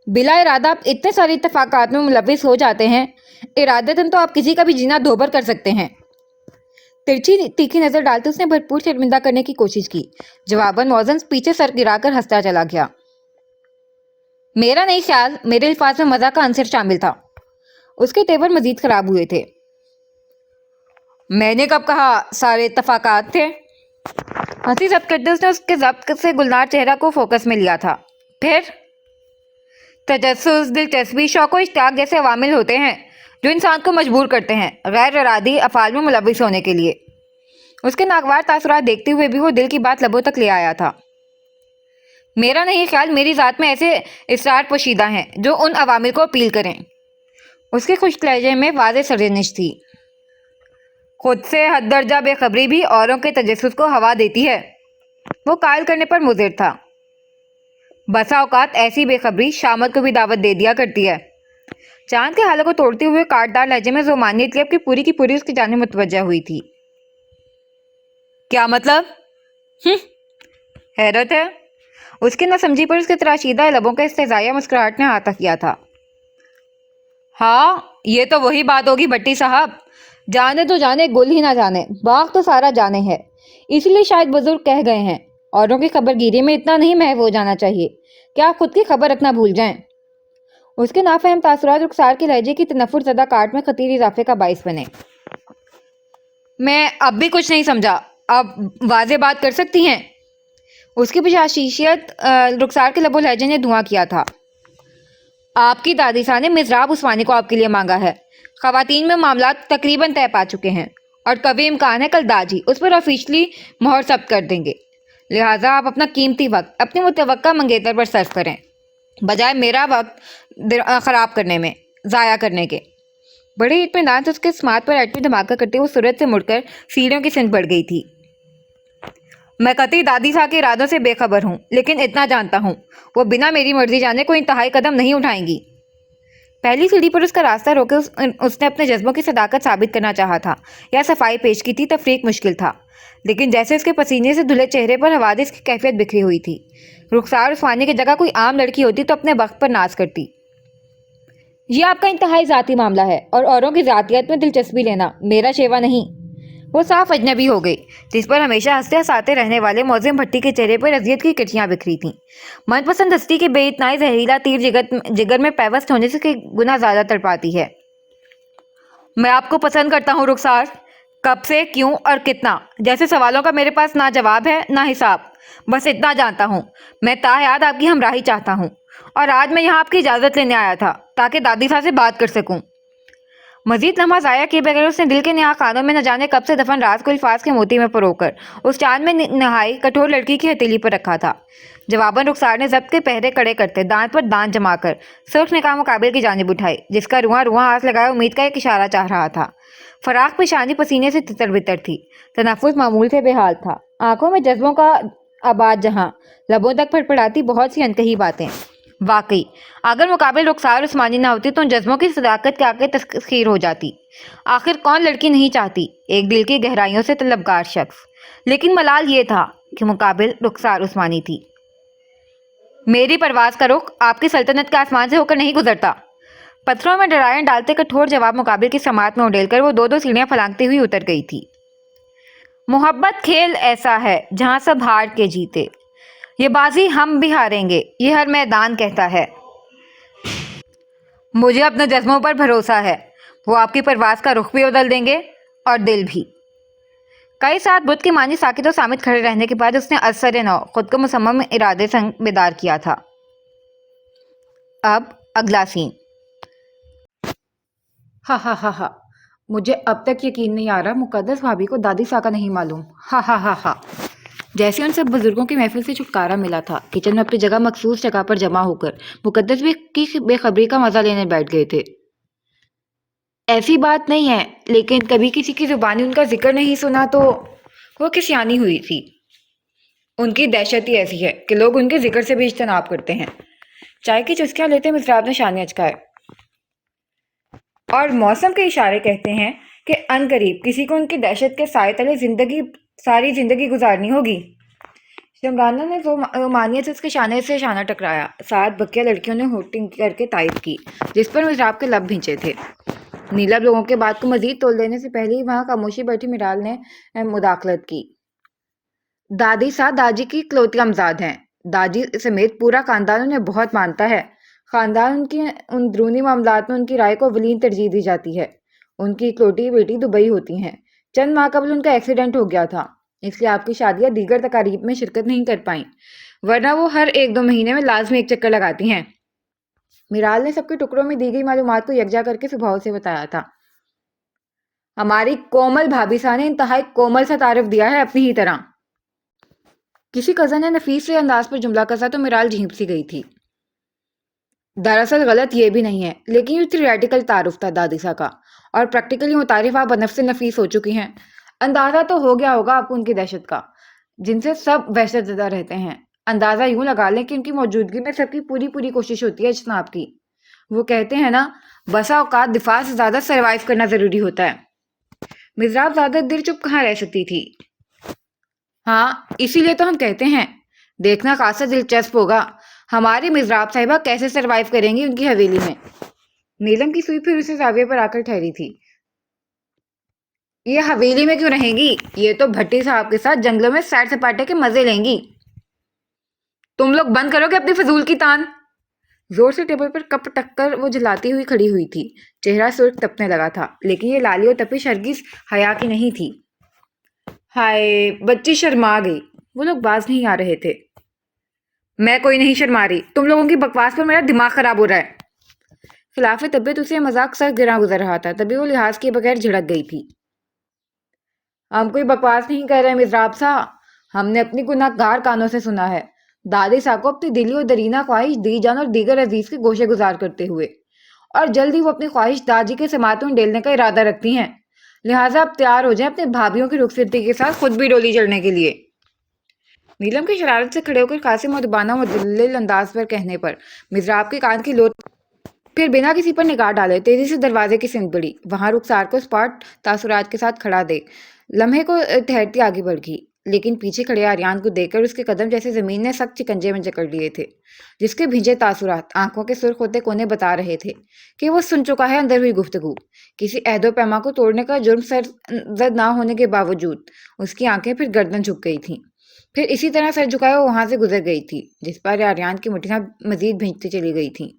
बिला इरादा आप इतने सारे इत्तफाकात में मुलविस हो जाते हैं, इरादतन तो आप किसी का भी जीना दोबर कर सकते हैं। तिरछी तीखी नजर डालते उसने भरपूर शर्मिंदा करने की कोशिश की। जवाबन मौजन पीछे सर गिराकर हंसता चला गया। मेरा नहीं ख्याल, मेरे अल्फाज में मजा का अंसर शामिल था। उसके तेवर मजीद खराब हुए थे। मैंने कब कहा सारे इत्तफाकात थे? हंसी जब्त करते उसने उसके जब्त से गुलनार चेहरा को फोकस में लिया था। फिर तजस्सुस, दिलचस्पी, शौक और इश्तियाक जैसे अवामिल होते हैं जो इंसान को मजबूर करते हैं गैर इरादी अफ़ाल में मुलविस होने के लिए। उसके नागवार तासुरात देखते हुए भी वो दिल की बात लबों तक ले आया था। मेरा नहीं ख्याल मेरी ज़ात में ऐसे इसरार पोशीदा हैं जो उन अवामिल को अपील करें। उसके खुश्क लहजे में वाज़ेह सरजनिश थी। खुद से हद दर्जा बेखबरी भी औरों के तजस्सुस को हवा देती है। वो कायल करने पर मुज़िर था। बसा औकात ऐसी बेखबरी शामत को भी दावत दे दिया करती है। चांद के हालों को तोड़ते हुए काटदार लहजे में ज़ुमानियत की पूरी की पूरी उसकी जानिब मुतवज्जा हुई थी। क्या मतलब? हैरत है। उसके न समझी पर उसके तराशीदा लबों का इस्तेज़ाया मुस्कुराहट ने आता किया था। हाँ, ये तो वही बात होगी भट्टी साहब, जाने तो जाने गुल ही ना जाने, बाग तो सारा जाने है। इसलिए शायद बुजुर्ग कह गए हैं, औरों की खबरगिरी में इतना नहीं महव हो जाना चाहिए कि आप खुद की खबर रखना भूल जाएं। उसके नाफहम तासुरात रुखसार के लहजे की तनफुर ज़दा काट में खतीर इजाफे का बाइस बने। मैं अब भी कुछ नहीं समझा, अब वाज़े बात कर सकती हैं? उसकी बशाशियत रुखसार के लबो लहजे ने धुआं किया था। आपकी दादीसा ने मिज़राब उस्मानी को आपके लिए मांगा है। ख़वातीन में मामला तकरीबन तय पा चुके हैं और कभी इम्कान है कल दाजी उस पर ऑफिशियली मोहर सब्त कर देंगे। लिहाजा आप अपना कीमती वक्त अपनी मुतवक्का मंगेतर पर सर्फ करें, बजाय मेरा वक्त ख़राब करने में ज़ाया करने के। बड़े इत्मीनान से उसके स्मार्ट पर एटमी धमाका करते हुए सूरत से मुड़कर सीढ़ियों की सिंध बढ़ गई थी। मैं कतई दादी साहब के इरादों से बेखबर हूँ, लेकिन इतना जानता हूँ वो बिना मेरी मर्जी जाने कोई इंतहाई कदम नहीं उठाएंगी। पहली सीढ़ी पर उसका रास्ता रोके उसने अपने जज्बों की सदाकत साबित करना चाहा था या सफाई पेश की थी। तफरीक मुश्किल था, लेकिन जैसे उसके पसीने से धुले चेहरे पर हवादिस की कैफियत बिखरी हुई थी। रुखसार उस्मानी की जगह कोई आम लड़की होती तो अपने वक्त पर नाज करती। ये आपका इंतहाई ज़ाती मामला है और औरों की ज़ातियत में दिलचस्पी लेना मेरा शेवा नहीं। वो साफ अजनबी हो गई, जिस पर हमेशा हंसते हंसाते रहने वाले मौज़म भट्टी के चेहरे पर अजियत की किटियाँ बिखरी थीं। मनपसंद हस्ती के बेइतनाई जहरीला तीर जिगर में पैवस्त होने से कई गुना ज़्यादा तड़पाती है। मैं आपको पसंद करता हूँ रुखसार, कब से, क्यों और कितना, जैसे सवालों का मेरे पास ना जवाब है ना हिसाब। बस इतना जानता हूँ, मैं ताहयात आपकी हमराही चाहता हूँ और आज मैं यहाँ आपकी इजाज़त लेने आया था ताकि दादी साहब से बात कर सकूँ। मजीद लम्हा ज़ाया किए बगैर उसने दिल के नया खानों में न जाने कब से दफन राज को अल्फाज के मोती में परोकर उस चांद में नहाई कठोर लड़की की हथेली पर रखा था। जवाबन रुखसार ने जब्त के पहरे कड़े करते दांत पर दांत जमाकर सुर्ख निकाह मुकाबिल की जानिब उठाई, जिसका रुआं रुआं आस लगाए उम्मीद का एक इशारा चाह रहा था। फराक पेशानी पसीने से तितर बितर थी, तनफ्फुस मामूल से बेहाल था, आंखों में जज्बों का आबाद जहां, लबों तक फड़फड़ाती बहुत सी अनकही बातें। वाकई अगर मुकाबिल रुखसार उस्मानी ना होती तो उन जज्बों की सदाकत के आगे तस्खीर हो जाती। आखिर कौन लड़की नहीं चाहती एक दिल की गहराइयों से तलबगार शख्स। लेकिन मलाल ये था के मुकाबिल रुखसार उस्मानी थी। मेरी परवाज़ का रुख आपकी सल्तनत के आसमान से होकर नहीं गुजरता। पत्थरों में डराएं डालते कठोर जवाब मुकाबिल की समात में उड़ेलकर वो दो सीढ़ियां फलांगती हुई उतर गई थी। मोहब्बत खेल ऐसा है जहां सब हार के जीते, ये बाजी हम भी हारेंगे, ये हर मैदान कहता है। मुझे अपने जज्बों पर भरोसा है, वो आपकी परवाज़ का रुख भी बदल देंगे और दिल भी। कई साथ बुत की मानी साकित और सामित खड़े रहने के बाद उसने असर नौ खुद को मुसम्मम इरादे संग बेदार किया था। अब अगला सीन। हा हा हा हा, मुझे अब तक यकीन नहीं आ रहा मुकद्दस भाभी को दादी सा का नहीं मालूम। हा हा हा हा। जैसे उन सब बुजुर्गों की महफिल से छुटकारा मिला था, किचन में अपनी जगह मखसूस जगह पर जमा होकर मुकद्दस भी की बेखबरी का मजा लेने बैठ गए थे। ऐसी बात नहीं है, लेकिन कभी किसी की जुबानी उनका जिक्र नहीं सुना तो वो किसियानी हुई थी। उनकी दहशत ही ऐसी है कि लोग उनके जिक्र से भी इज्तनाब करते हैं। चाय की चुस्कियां लेते मिसराब ने शानी अचकाए। और मौसम के इशारे कहते हैं कि अनकरीब किसी को उनकी दहशत के साए तले सारी जिंदगी गुजारनी होगी। शमराना ने रोमानियत से उसके शाने से शाना टकराया। सात बकिया लड़कियों ने होटिंग करके तारीफ की, जिस पर मिसराब के लब भिंचे थे। नीलब लोगों के बात को मजीद तोल देने से पहले ही वहां खामोशी बैठी मिराल ने मुदाखलत की। दादी सा दादी की इकलौती अमजाद हैं। दादी समेत पूरा खानदान उन्हें बहुत मानता है। खानदान उनकी अंदरूनी मामलात में उनकी राय को अवलीन तरजीह दी जाती है। उनकी इकलौती बेटी दुबई होती हैं। चंद माह कबल उनका एक्सीडेंट हो गया था, इसलिए आपकी शादियां दीगर तकारीब में शिरकत नहीं कर पाई, वरना वो हर 1-2 महीने में लाजमी एक चक्कर लगाती हैं। मिराल ने सबके टुकड़ों में दी गई मालूमात को यकजा करके सुभाव से बताया था। हमारी कोमल भाभी सा ने इंतहाई कोमल सा तारीफ दिया है अपनी ही तरह। किसी कज़न ने नफीस से अंदाज पर जुमला कसा तो मिराल झींप सी गई थी। दरअसल गलत ये भी नहीं है, लेकिन ये थियोरेटिकल तारुफ था दादी सा का, और प्रैक्टिकली वो तारीफ आप बनफ से नफीस हो चुकी हैं। अंदाजा तो हो गया होगा आपको उनकी दहशत का, जिनसे सब वहशत ज़दा रहते हैं। अंदाजा यूं लगा लें कि उनकी मौजूदगी में सबकी पूरी पूरी कोशिश होती है इज्तनाब की। वो कहते हैं ना, बसा औकात दिफा से ज़्यादा सर्वाइव करना ज़रूरी होता है। मिज़राब ज़्यादा देर चुप कहाँ रह सकती थी। हाँ, इसीलिए तो हम कहते हैं, देखना खासा दिलचस्प होगा हमारी मिज़राब साहिबा कैसे सरवाइव करेंगी उनकी हवेली में। नीलम की सुई फिर उसे जाविये पर आकर ठहरी थी। ये हवेली में क्यों रहेंगी, ये तो भट्टी साहब के साथ जंगलों में सैर सपाटे के मजे लेंगी। तुम लोग बंद करोगे अपनी फजूल की तान। जोर से टेबल पर कप टक्कर वो जलाती हुई खड़ी हुई थी। चेहरा सुर्ख तपने लगा था, लेकिन ये लाली और तपिश हरगिज हया की नहीं थी। हाय, बच्ची शर्मा गई। वो लोग बाज नहीं आ रहे थे। मैं कोई नहीं शर्मा रही, तुम लोगों की बकवास पर मेरा दिमाग खराब हो रहा है। खिलाफ तबीयत उसे मजाक सर गिरा गुजर रहा था, तभी वो लिहाज के बगैर झिड़क गई थी। हम कोई बकवास नहीं कर रहे मिज़राब सा, हमने अपनी गुनाहगार कानों से सुना है दादी सा को अपनी दिली और दरीना ख्वाहिश दी जान और दीगर अजीज के गोशे गुजार करते हुए, और जल्दी वो अपनी ख्वाहिश दादी के समात में डेलने का इरादा रखती हैं। लिहाजा आप तैयार हो जाएं अपने भाभीियों की रुखसती के साथ खुद भी डोली चढ़ने के लिए। नीलम की शरारत से खड़े होकर खासी मुदबाना मुदल्लिल अंदाज पर कहने पर मिज़राब के कान की लोट फिर बिना किसी पर निगाह डाले तेजी से दरवाजे की सिमट बढ़ी। वहां रुखसार को स्पॉट तासुरात के साथ खड़ा देख लम्हे को ठहरती आगे बढ़ गई, लेकिन पीछे खड़े आर्यान को देखकर उसके कदम जैसे जमीन ने सख्त चिकंजे में जकड़ लिए थे, जिसके भिंजे तासुरात आंखों के सुर्ख होते कोने बता रहे थे कि वो सुन चुका है अंदर हुई गुफ्तगू। किसी अहदो पैमा को तोड़ने का जुर्म सरजद ना होने के बावजूद उसकी आंखें फिर गर्दन झुक गई थीं, फिर इसी तरह सर झुकाए वो वहां से गुजर गई थी, जिस पर आर्यान की मुठ्ठियां मजीद भिंजती चली गई थीं।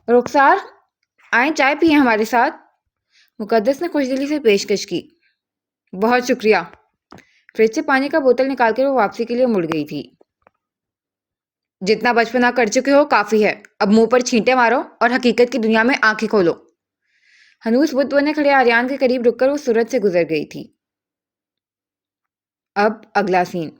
रुखसार, आए चाय पिए हमारे साथ। मुकद्दस ने खुशदिली से पेशकश की। बहुत शुक्रिया। फ्रिज से पानी का बोतल निकालकर वो वापसी के लिए मुड़ गई थी। जितना बचपना कर चुके हो काफी है, अब मुंह पर छींटे मारो और हकीकत की दुनिया में आंखें खोलो। हनूस बुत बने खड़े आर्यान के करीब रुककर वो सूरज से गुजर गई थी। अब अगला सीन।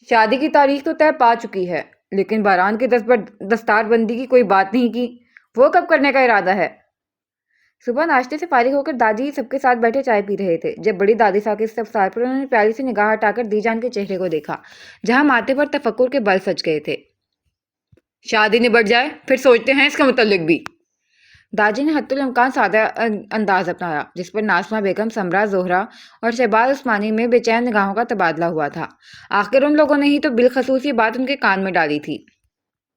शादी की तारीख तो तय पा चुकी है, लेकिन बारान की दस्तारबंदी की कोई बात नहीं की। वो कब करने का इरादा है। सुबह नाश्ते से फारिग होकर दादी सबके साथ बैठे चाय पी रहे थे, जब बड़ी दादी साहब के इस्तफसार पर उन्होंने प्याली से निगाह हटाकर दीजान के चेहरे को देखा, जहां माथे पर तफक्कुर के बल सज गए थे। शादी निबट जाए फिर सोचते हैं इसके मुतल्लिक भी। داجی نے حتی الامکان سادہ انداز اپنایا، جس پر ناسمہ بیگم، سمرا، زہرا اور شہباز عثمانی میں بے چین نگاہوں کا تبادلہ ہوا تھا۔ آخر ان لوگوں نے ہی تو بالخصوص یہ بات ان کے کان میں ڈالی تھی۔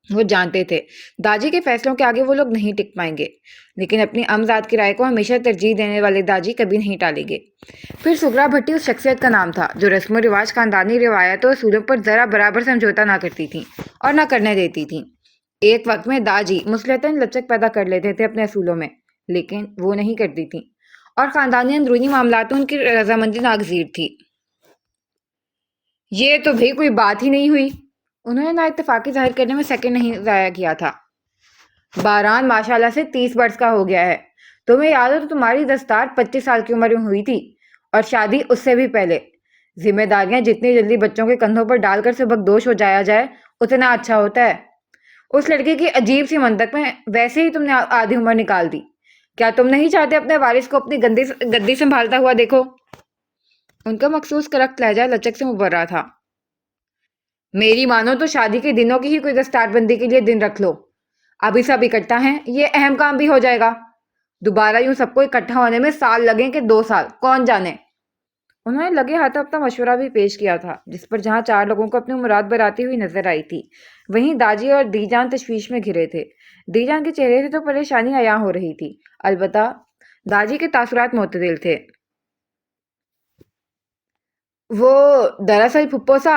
وہ جانتے تھے داجی کے فیصلوں کے آگے وہ لوگ نہیں ٹک پائیں گے، لیکن اپنی امزاد کی رائے کو ہمیشہ ترجیح دینے والے داجی کبھی نہیں ٹالیں گے۔ پھر سغرا بھٹی اس شخصیت کا نام تھا جو رسم و رواج، خاندانی روایتوں اور اصولوں پر ذرا برابر سمجھوتا نہ کرتی تھیں اور نہ کرنے دیتی تھیں۔ ایک وقت میں داجی مصلحتاً لچک پیدا کر لیتے تھے اپنے اصولوں میں، لیکن وہ نہیں کرتی تھیں، اور خاندانی اندرونی معاملات میں ان کی رضامندی ناگزیر تھی۔ یہ تو بھی کوئی بات ہی نہیں ہوئی۔ انہوں نے نا اتفاقی ظاہر کرنے میں سیکنڈ نہیں ضائع کیا تھا۔ باران ماشاءاللہ سے 30 برس کا ہو گیا ہے۔ تمہیں یاد ہو تو تمہاری دستار 25 سال کی عمر میں ہوئی تھی، اور شادی اس سے بھی پہلے۔ ذمہ داریاں جتنی جلدی بچوں کے کندھوں پر ڈال کر سبکدوش ہو جایا جائے اتنا اچھا ہوتا ہے۔ اس لڑکی کی عجیب سی منطق میں ویسے ہی تم نے آدھی عمر نکال دی۔ کیا تم نہیں چاہتے اپنے وارث کو اپنی گدی سنبھالتا ہوا دیکھو؟ ان کا مخصوص کرخت لہجہ لچک سے مبرہ تھا۔ میری مانو تو شادی کے دنوں کی ہی کوئی دستار بندی کے لیے دن رکھ لو۔ ابھی سب اکٹھا ہیں، یہ اہم کام بھی ہو جائے گا۔ دوبارہ یوں سب کو اکٹھا ہونے میں سال لگیں کہ 2 سال، کون جانے۔ انہوں نے لگے ہاتھوں اپنا مشورہ بھی پیش کیا تھا، جس پر جہاں 4 لوگوں کو اپنی مراد براتی ہوئی نظر آئی تھی، وہیں داجی اور دی جان تشویش میں گھرے تھے۔ دی جان کے چہرے سے تو پریشانی عیاں ہو رہی تھی، البتہ داجی کے تاثرات معتدل تھے۔ وہ دراصل پھپھو سا،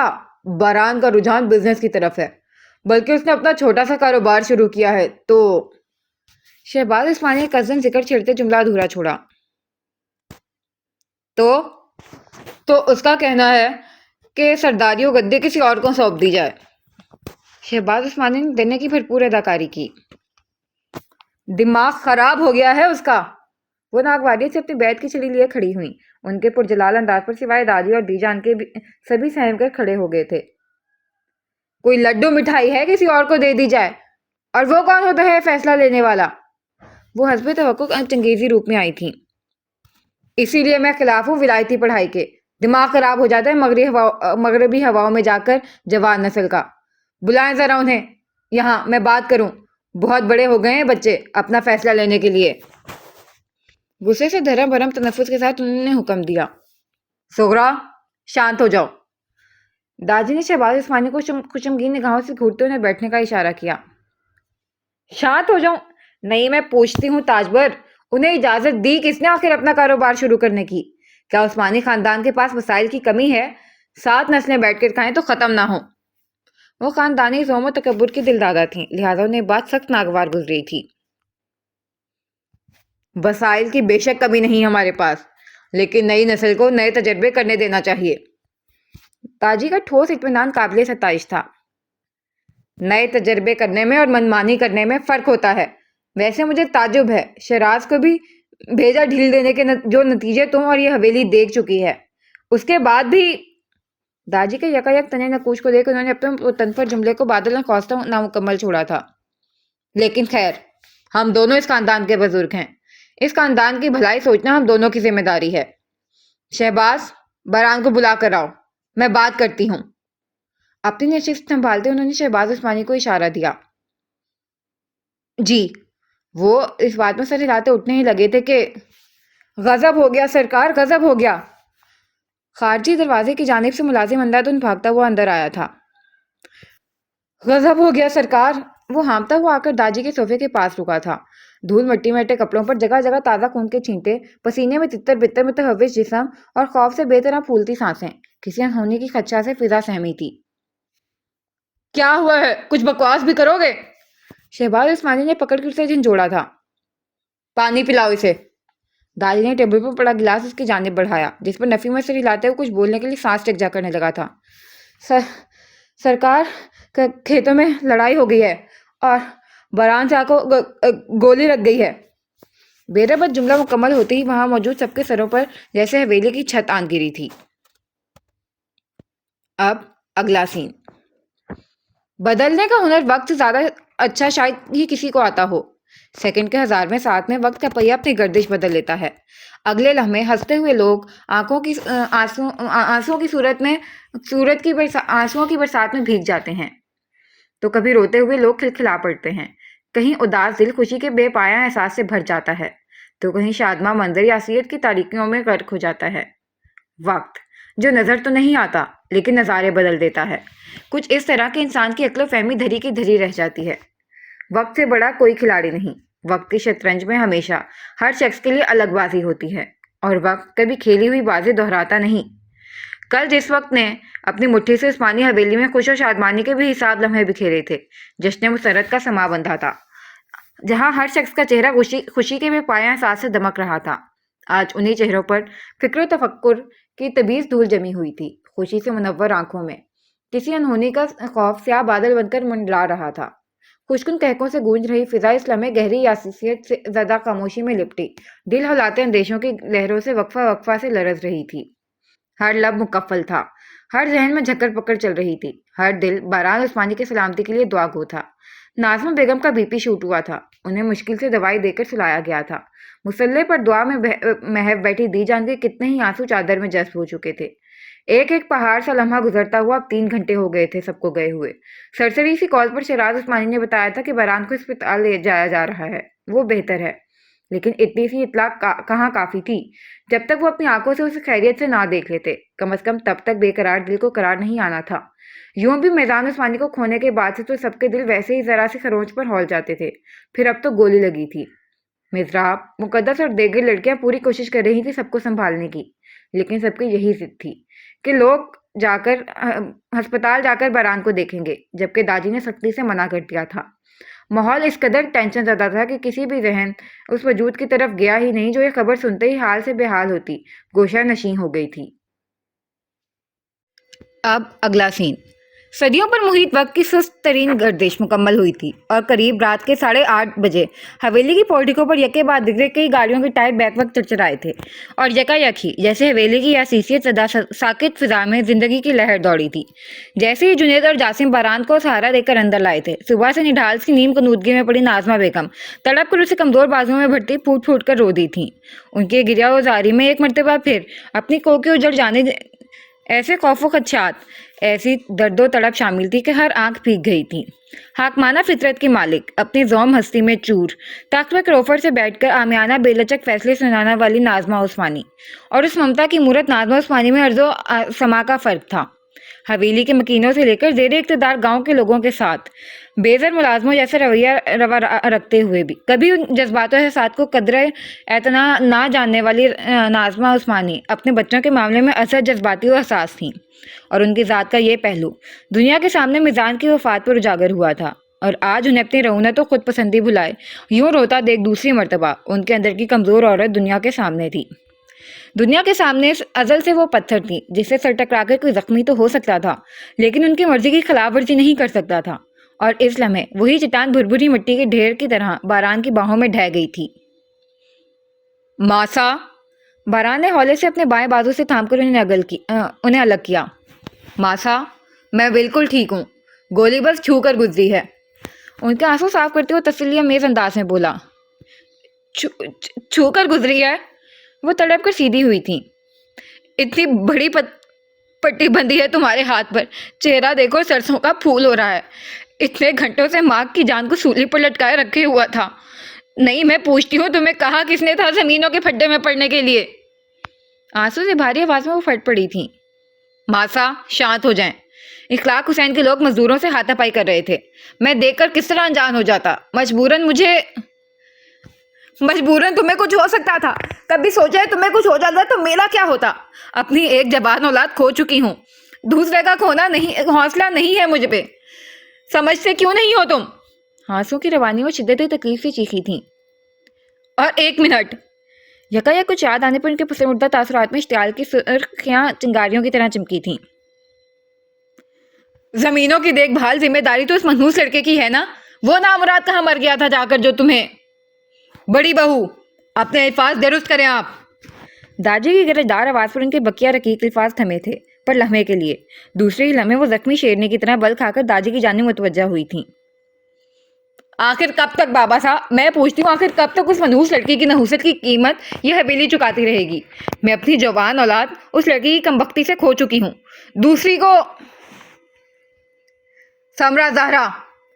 باران کا رجحان بزنس کی طرف ہے، بلکہ اس نے اپنا چھوٹا سا کاروبار شروع کیا ہے تو۔ شہباز عثمانی کزن ذکر چھیڑتے جملہ ادھورا چھوڑا۔ تو اس کا کہنا ہے کہ سرداری و گدی کسی اور کو سونپ دی جائے۔ شہباز عثمانی نے دینے کی بھرپور اداکاری کی۔ دماغ خراب ہو گیا ہے اس کا۔ وہ ناگواری سے اپنی بیعت کی چھڑی لیے کھڑی ہوئیں۔ ان کے پرجلال انداز پر سوائے دادی اور دی جان کے سبھی سہم کر کھڑے ہو گئے تھے۔ کوئی لڈو مٹھائی ہے کسی اور کو دے دی جائے، اور وہ کون ہوتا ہے فیصلہ لینے والا؟ وہ حسب توقع چنگیزی روپ میں آئی تھیں۔ اسی لیے میں خلاف ہوں ولایتی پڑھائی کے۔ دماغ خراب ہو جاتا ہے مغربی ہواؤں میں جا کر جوان نسل کا۔ بلائیں ذرا انہیں یہاں، میں بات کروں۔ بہت بڑے ہو گئے ہیں بچے اپنا فیصلہ لینے کے لیے۔ غصے سے دھرم بھرم تنفس کے ساتھ انہوں نے حکم دیا، سغرا شانت ہو جاؤ۔ داجی نے شہباز عثمانی کو خشمگین نگاہوں سے گھورتے انہیں بیٹھنے کا اشارہ کیا۔ شانت ہو جاؤں؟ نہیں، میں پوچھتی ہوں تاجبر، انہیں اجازت دی کس نے آخر اپنا کاروبار شروع کرنے کی؟ کیا عثمانی خاندان کے پاس وسائل کی کمی ہے؟ 7 نسلیں بیٹھ کر کھائیں تو ختم نہ ہوں۔ وہ خاندانی زوم و تکبر کی دلدادہ تھیں، لہٰذا انہیں بات سخت ناگوار گزری تھی۔ وسائل کی بے شک کمی نہیں ہمارے پاس، لیکن نئی نسل کو نئے تجربے کرنے دینا چاہیے۔ تاجی کا ٹھوس اطمینان قابل ستائش تھا۔ نئے تجربے کرنے میں اور منمانی کرنے میں فرق ہوتا ہے۔ ویسے مجھے تعجب ہے، شیراز کو بھی بھیجا ڈھیل دینے کے جو نتیجے تم اور یہ حویلی دیکھ چکی ہے، اس کے بعد بھی۔ داجی کے یکایک تنے نقوش کو دیکھ انہوں نے اپنے تن پر جملے کو بادل نخواستہ نامکمل چھوڑا تھا۔ لیکن خیر، ہم دونوں اس خاندان کے بزرگ ہیں، اس خاندان کی بھلائی سوچنا ہم دونوں کی ذمہ داری ہے۔ شہباز، باران کو بلا کر آؤ، میں بات کرتی ہوں۔ اپنی نشست سنبھالتے انہوں نے شہباز عثمانی کو اشارہ دیا۔ جی۔ وہ اس بات میں سر ہلاتے اٹھنے ہی لگے تھے کہ غضب ہو گیا سرکار، غضب ہو گیا۔ خارجی دروازے کی جانب سے ملازم اندھادھند بھاگتا ہوا اندر آیا تھا۔ غضب ہو گیا سرکار۔ وہ ہانپتا ہوا آ کر داجی کے صوفے کے پاس رکا تھا۔ دھول مٹی میں اٹے کپڑوں پر جگہ جگہ تازہ خون کے چھینٹے، پسینے میں تتر بتر متحوش جسم اور خوف سے بے طرح پھولتی سانسیں، کسی انہونی کی خدشہ سے فضا سہمی تھی۔ کیا ہوا ہے؟ کچھ بکواس بھی کرو گے؟ شہباز عثمانی نے پکڑ کر اسے جھنجھوڑا تھا۔ پانی پلاؤ اسے۔ داجی نے ٹیبل پر پڑا گلاس اس کی جانب بڑھایا، جس پر نفی میں سر ہلاتے ہوئے کچھ بولنے کے لیے سانس ٹک کرنے لگا تھا۔ سرکار، کھیتوں میں لڑائی ہو گئی ہے اور باران شاہ کو گولی لگ گئی ہے۔ بے ربط جملہ مکمل ہوتے ہی وہاں موجود سب کے سروں پر جیسے حویلی کی چھت آن گری تھی۔ اب اگلا سین۔ بدلنے کا ہنر وقت زیادہ اچھا شاید ہی کسی کو آتا ہو۔ سیکنڈ کے 1000ویں ساتھ میں وقت کا پہیہ اپنی گردش بدل لیتا ہے۔ اگلے لمحے ہنستے ہوئے لوگ آنسوؤں کی برسات میں بھیگ جاتے ہیں، تو کبھی روتے ہوئے لوگ کھلکھلا پڑتے ہیں۔ کہیں اداس دل خوشی کے بے پایہ احساس سے بھر جاتا ہے تو کہیں شادماں منظر یاسیت کی تاریکیوں میں غرق ہو جاتا ہے۔ وقت جو نظر تو نہیں آتا لیکن نظارے بدل دیتا ہے، کچھ اس طرح کہ انسان کی عقل و فہمی دھری کی دھری رہ جاتی ہے۔ وقت سے بڑا کوئی کھلاڑی نہیں۔ وقت کی شطرنج میں ہمیشہ ہر شخص کے لیے الگ بازی ہوتی ہے اور وقت کبھی کھیلی ہوئی بازی دہراتا نہیں۔ کل جس وقت نے اپنی مٹھی سے عثمانی حویلی میں خوش و شادمانی کے بھی حساب لمحے بکھیرے تھے، جشن مسرت کا سما بندھا تھا، جہاں ہر شخص کا چہرہ خوشی کے بے پایہ احساس سے دمک رہا تھا، آج انہی چہروں پر فکر و تفکر کی تبیز دھول جمی ہوئی تھی۔ خوشی سے منور آنکھوں میں کسی انہونی کا خوف سیاہ بادل بن کر منڈلا رہا تھا۔ خوشکن کہکوں سے گونج رہی فضا اس لمحے گہری یاسیت سے زدہ خاموشی میں لپٹی، دل ہلاتے اندیشوں کی لہروں سے وقفہ وقفہ سے لرز رہی تھی۔ ہر لب مکفل تھا، ہر ذہن میں جھکڑ پکڑ چل رہی تھی، ہر دل باران عثمانی کی سلامتی کے لیے دعا گو تھا۔ نازمہ بیگم کا بی پی شوٹ ہوا تھا، انہیں مشکل سے دوائی دے کر سلایا گیا تھا۔ مسلح پر دعا میں محو بیٹھی دی جان کے کتنے ہی آنسو چادر میں جذب ہو چکے تھے۔ ایک ایک پہاڑ سا لمحہ گزرتا ہوا اب 3 گھنٹے ہو گئے تھے سب کو گئے ہوئے۔ سرسری سی کال پر شیراز عثمانی نے بتایا تھا کہ باران کو اسپتال لے جایا جا رہا ہے، وہ بہتر ہے، لیکن اتنی سی اطلاع کہاں کافی تھی؟ جب تک وہ اپنی آنکھوں سے اسے خیریت سے نہ دیکھ لیتے، کم از کم تب تک بے قرار دل کو قرار نہیں آنا تھا۔ یوں بھی میدان عثمانی کو کھونے کے بعد سے تو سب کے دل ویسے ہی ذرا سی خروچ پر ہول جاتے تھے، پھر اب تو گولی لگی تھی۔ مضراب، مقدس اور دیگر لڑکیاں پوری کوشش کر رہی تھی سب کو سنبھالنے کی، لیکن سب کی یہی ضد تھی کہ لوگ ہسپتال جا کر باران کو دیکھیں گے، جبکہ داجی نے سختی سے منع کر دیا تھا۔ ماحول اس قدر ٹینشن زدہ تھا کہ کسی بھی ذہن اس وجود کی طرف گیا ہی نہیں جو یہ خبر سنتے ہی حال سے بے حال ہوتی، گوشہ نشیں ہو گئی تھی۔ اب اگلا سین۔ صدیوں پر محیط وقت کی سست ترین گردش مکمل ہوئی تھی اور قریب رات کے 8:30 بجے حویلی کی پورٹیکو پر یکے بعد دیگر کئی گاڑیوں کے ٹائر بیک وقت چرچرائے تھے اور یکایک ہی جیسے حویلی کی یاسیت زدہ ساکت فضا میں زندگی کی لہر دوڑی تھی۔ جیسے ہی جنید اور جاسم باران کو سہارا دے کر اندر لائے تھے، صبح سے نڈھال سی نیم کنودگی میں پڑی نازمہ بیگم تڑپ کر اسے کمزور بازوؤں میں بھرتی پھوٹ پھوٹ کر رو دی تھیں۔ ان کے گریہ و زاری میں ایک مرتبہ پھر اپنی کوکھ اجڑ جانے ایسے خوف و خدشات، ایسی درد و تڑپ شامل تھی کہ ہر آنکھ بھیگ گئی تھی۔ حاکمانہ فطرت کی مالک، اپنی زوم ہستی میں چور، تخت پر کروفر سے بیٹھ کر عامیانہ بے لچک فیصلے سنانے والی نازمہ عثمانی اور اس ممتا کی مورت نازمہ عثمانی میں ارض و سما کا فرق تھا۔ حویلی کے مکینوں سے لے کر زیر اقتدار گاؤں کے لوگوں کے ساتھ بے زر ملازموں جیسے رویہ روا رکھتے ہوئے بھی کبھی ان جذبات و احساسات کو قدرے اعتنا نہ جاننے والی نازمہ عثمانی اپنے بچوں کے معاملے میں ازحد جذباتی و حساس تھیں، اور ان کی ذات کا یہ پہلو دنیا کے سامنے میزان کی وفات پر اجاگر ہوا تھا۔ اور آج انہیں اپنی رعونت و خود پسندی بھلائے یوں روتا دیکھ دوسری مرتبہ ان کے اندر کی کمزور عورت دنیا کے سامنے تھی۔ دنیا کے سامنے ازل سے وہ پتھر تھی جس سے سر ٹکرا کر کوئی زخمی تو ہو سکتا تھا لیکن ان کی مرضی کی خلاف ورزی نہیں کر سکتا تھا، اور اس لمحے وہی چٹان بھربھری مٹی کے ڈھیر کی طرح باران کی باہوں میں ڈھہ گئی تھی۔ ماسا، باران نے ہولے سے اپنے بائیں بازو سے تھام کر انہیں الگ کیا۔ ماسا، میں بالکل ٹھیک ہوں، گولی بس چھو کر گزری ہے۔ ان کے آنسو صاف کرتے ہوئے تسلی امیز انداز میں بولا۔ چھو کر گزری ہے؟ وہ تڑپ کر سیدھی ہوئی تھیں۔ اتنی بڑی پٹی بندھی ہے تمہارے ہاتھ پر، چہرہ دیکھو سرسوں کا پھول ہو رہا ہے، اتنے گھنٹوں سے ماں کی جان کو سولی پر لٹکائے رکھے ہوا تھا۔ نہیں، میں پوچھتی ہوں، تمہیں کہا کس نے تھا زمینوں کے پھڈے میں پڑنے کے لیے؟ آنسو سے بھاری آواز میں وہ پھٹ پڑی تھیں۔ ماسا، شانت ہو جائیں، اخلاق حسین کے لوگ مزدوروں سے ہاتھا پائی کر رہے تھے، میں دیکھ کر کس طرح انجان ہو جاتا، مجبوراً تمہیں کچھ ہو سکتا تھا، کبھی سوچا ہے تمہیں کچھ ہو جاتا تو میرا کیا ہوتا؟ اپنی ایک جبان اولاد کھو چکی ہوں، دوسرے کا کھونا نہیں، حوصلہ نہیں ہے مجھ پہ، سمجھتے کیوں نہیں ہو تم؟ آنسو کی روانی وہ شدت تکلیف سے چیخی تھیں۔ اور 1 منٹ، یکایک کچھ یاد آنے پر ان کے پس مردہ تاثرات میں اشتعال کی سرخیاں چنگاریوں کی طرح چمکی تھیں۔ زمینوں کی دیکھ بھال ذمہ داری تو اس منحوس لڑکے کی ہے نا، وہ نامراد کہاں مر گیا تھا جا کر جو تمہیں؟ بڑی بہو، اپنے الفاظ درست کریں آپ۔ داجی کی گرجدار آواز پر ان کے بقیہ رقیق الفاظ تھمے تھے پر لمحے کے لیے، دوسرے ہی لمحے وہ زخمی شیرنی کی طرح بل کھا کر داجی کی جانب متوجہ ہوئی تھیں۔ آخر کب تک بابا صاحب، میں پوچھتی ہوں، آخر کب تک اس منحوس لڑکی کی نحوست کی قیمت یہ حویلی چکاتی رہے گی؟ میں اپنی جوان اولاد اس لڑکی کی کمبختی سے کھو چکی ہوں، دوسری کو سمرا زہرا،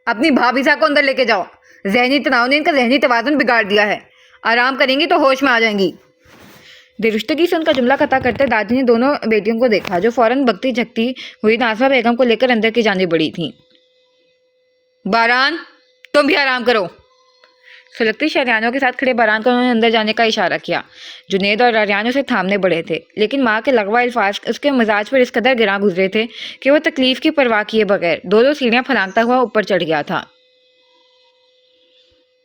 اپنی بھابھی صاحب کو اندر لے کے جاؤ، ذہنی تناؤ نے ان کا ذہنی توازن بگاڑ دیا ہے. آرام کریں گی تو ہوش میں آ جائیں گی. درستگی سے ان کا جملہ قطع کرتے دادی نے دونوں بیٹیوں کو دیکھا جو فوراً بکتی جھکتی ہوئی نازمہ بیگم کو لے کر اندر کی جانب بڑھی تھیں. باران، تم بھی آرام کرو. سلگتی شہریانوں کے ساتھ کھڑے باران کو انہوں نے اندر جانے کا اشارہ کیا. جنید اور آریان اسے تھامنے بڑے تھے، لیکن ماں کے لغوہ الفاظ اس کے مزاج پر اس قدر گراں گزرے تھے کہ وہ تکلیف کی پرواہ کیے بغیر دو سیڑھیاں پھلانگتا ہوا اوپر چڑھ گیا تھا.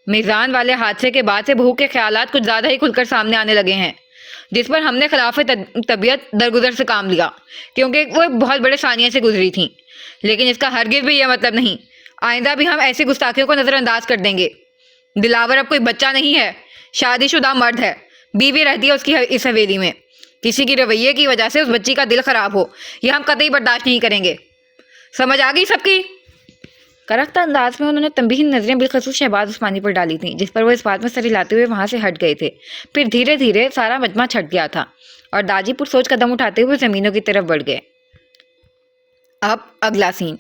میزان والے حادثے کے بعد سے بہو کے خیالات کچھ زیادہ ہی کھل کر سامنے آنے لگے ہیں، جس پر ہم نے خلاف طبیعت درگزر سے کام لیا، کیونکہ وہ ایک بہت بڑے ثانیے سے گزری تھیں. لیکن اس کا ہرگز بھی یہ مطلب نہیں. آئندہ بھی ہم ایسی گستاخیوں کو نظر انداز کر دیں گے. دلاور اب کوئی بچہ نہیں ہے، شادی شدہ مرد ہے، بیوی رہتی ہے اس کی اس حویلی میں. کسی کی رویے کی وجہ سے اس بچی کا دل خراب ہو، یہ ہم قطعی برداشت نہیں کریں گے. سمجھ آ گئی سب کی؟ کرختہ انداز میں انہوں نے تنبیہی نظریں بالخصوص شہباز عثمانی پر ڈالی تھیں، جس پر وہ اس بات میں سر ہلاتے ہوئے وہاں سے ہٹ گئے تھے. پھر دھیرے دھیرے سارا مجمع چھٹ گیا تھا اور داجی پر سوچ قدم اٹھاتے ہوئے زمینوں کی طرف بڑھ گئے. اب اگلا سین.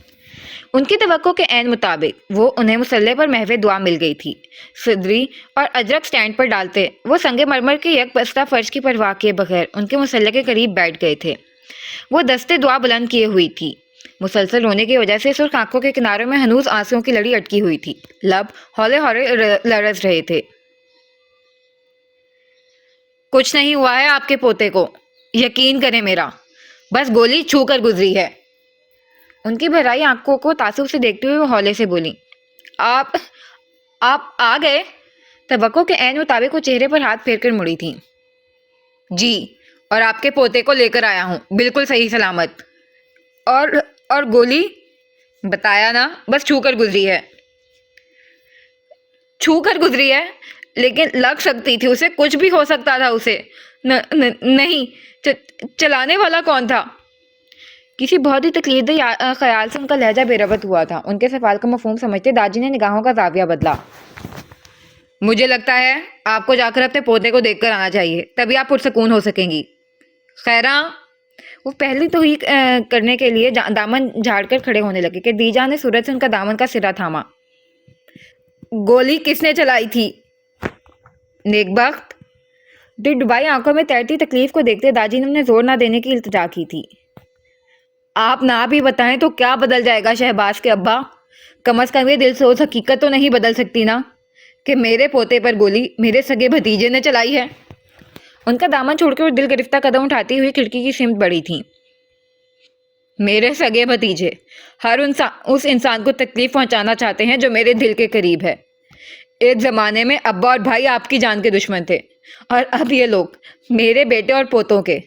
ان کی توقع کے عین مطابق وہ انہیں مسلح پر محو دعا مل گئی تھی. صدری اور اجرک سٹینڈ پر ڈالتے وہ سنگ مرمر کے یک بستہ فرش کی پرواہ کیے بغیر ان کے مسلح کے قریب بیٹھ گئے تھے. وہ دستے دعا بلند کیے ہوئی تھی. مسلسل رونے کی وجہ سے سرخ آنکھوں کے کناروں میں ہنوز آنسوؤں کی لڑی اٹکی ہوئی تھی. لب ہولے ہولے لرز رہے تھے. کچھ نہیں ہوا ہے آپ کے پوتے کو، یقین کریں میرا، بس گولی چھو کر گزری ہے. ان کی بھرائی آنکھوں کو تعصب سے دیکھتے ہوئے وہ ہولے سے بولی. آپ آ گئے؟ توقع کے عین مطابق وہ چہرے پر ہاتھ پھیر کر مڑی تھیں. جی، اور آپ کے پوتے کو لے کر آیا ہوں، بالکل صحیح سلامت. اور گولی؟ بتایا نا، بس چھو کر گزری ہے. چھو کر گزری ہے؟ لیکن لگ سکتی تھی اسے، کچھ بھی ہو سکتا تھا اسے. نہیں، چلانے والا کون تھا؟ کسی بہت ہی تکلیف دہ خیال سے ان کا لہجہ بے ربط ہوا تھا. ان کے سوال کا مفہوم سمجھتے داجی نے نگاہوں کا زاویہ بدلا. مجھے لگتا ہے آپ کو جا کر اپنے پوتے کو دیکھ کر آنا چاہیے، تبھی آپ پرسکون ہو سکیں گی. خیراں، وہ پہلی تو ہی کرنے کے لیے دامن جھاڑ کر کھڑے ہونے لگے کہ دیجا نے سورج سے ان کا دامن کا سرا تھاما. گولی کس نے چلائی تھی؟ نیک بخت. ڈبائی آنکھوں میں تیرتی تکلیف کو دیکھتے داجی نے انہیں زور نہ دینے کی التجا کی تھی. آپ نہ بھی بتائیں تو کیا بدل جائے گا شہباز کے ابا؟ کم از کم یہ دل سوز حقیقت تو نہیں بدل سکتی نا کہ میرے پوتے پر گولی میرے سگے بھتیجے نے چلائی ہے. ان کا دامن چھوڑ کے وہ دل گرفتہ قدم اٹھاتی ہوئی کھڑکی کی سمت بڑھی تھیں. میرے سگے بھتیجے ہر اس انسان کو تکلیف پہنچانا چاہتے ہیں جو میرے دل کے قریب ہے. ایک زمانے میں ابا اور بھائی آپ کی جان کے دشمن تھے، اور اب یہ لوگ میرے بیٹے اور پوتوں کے.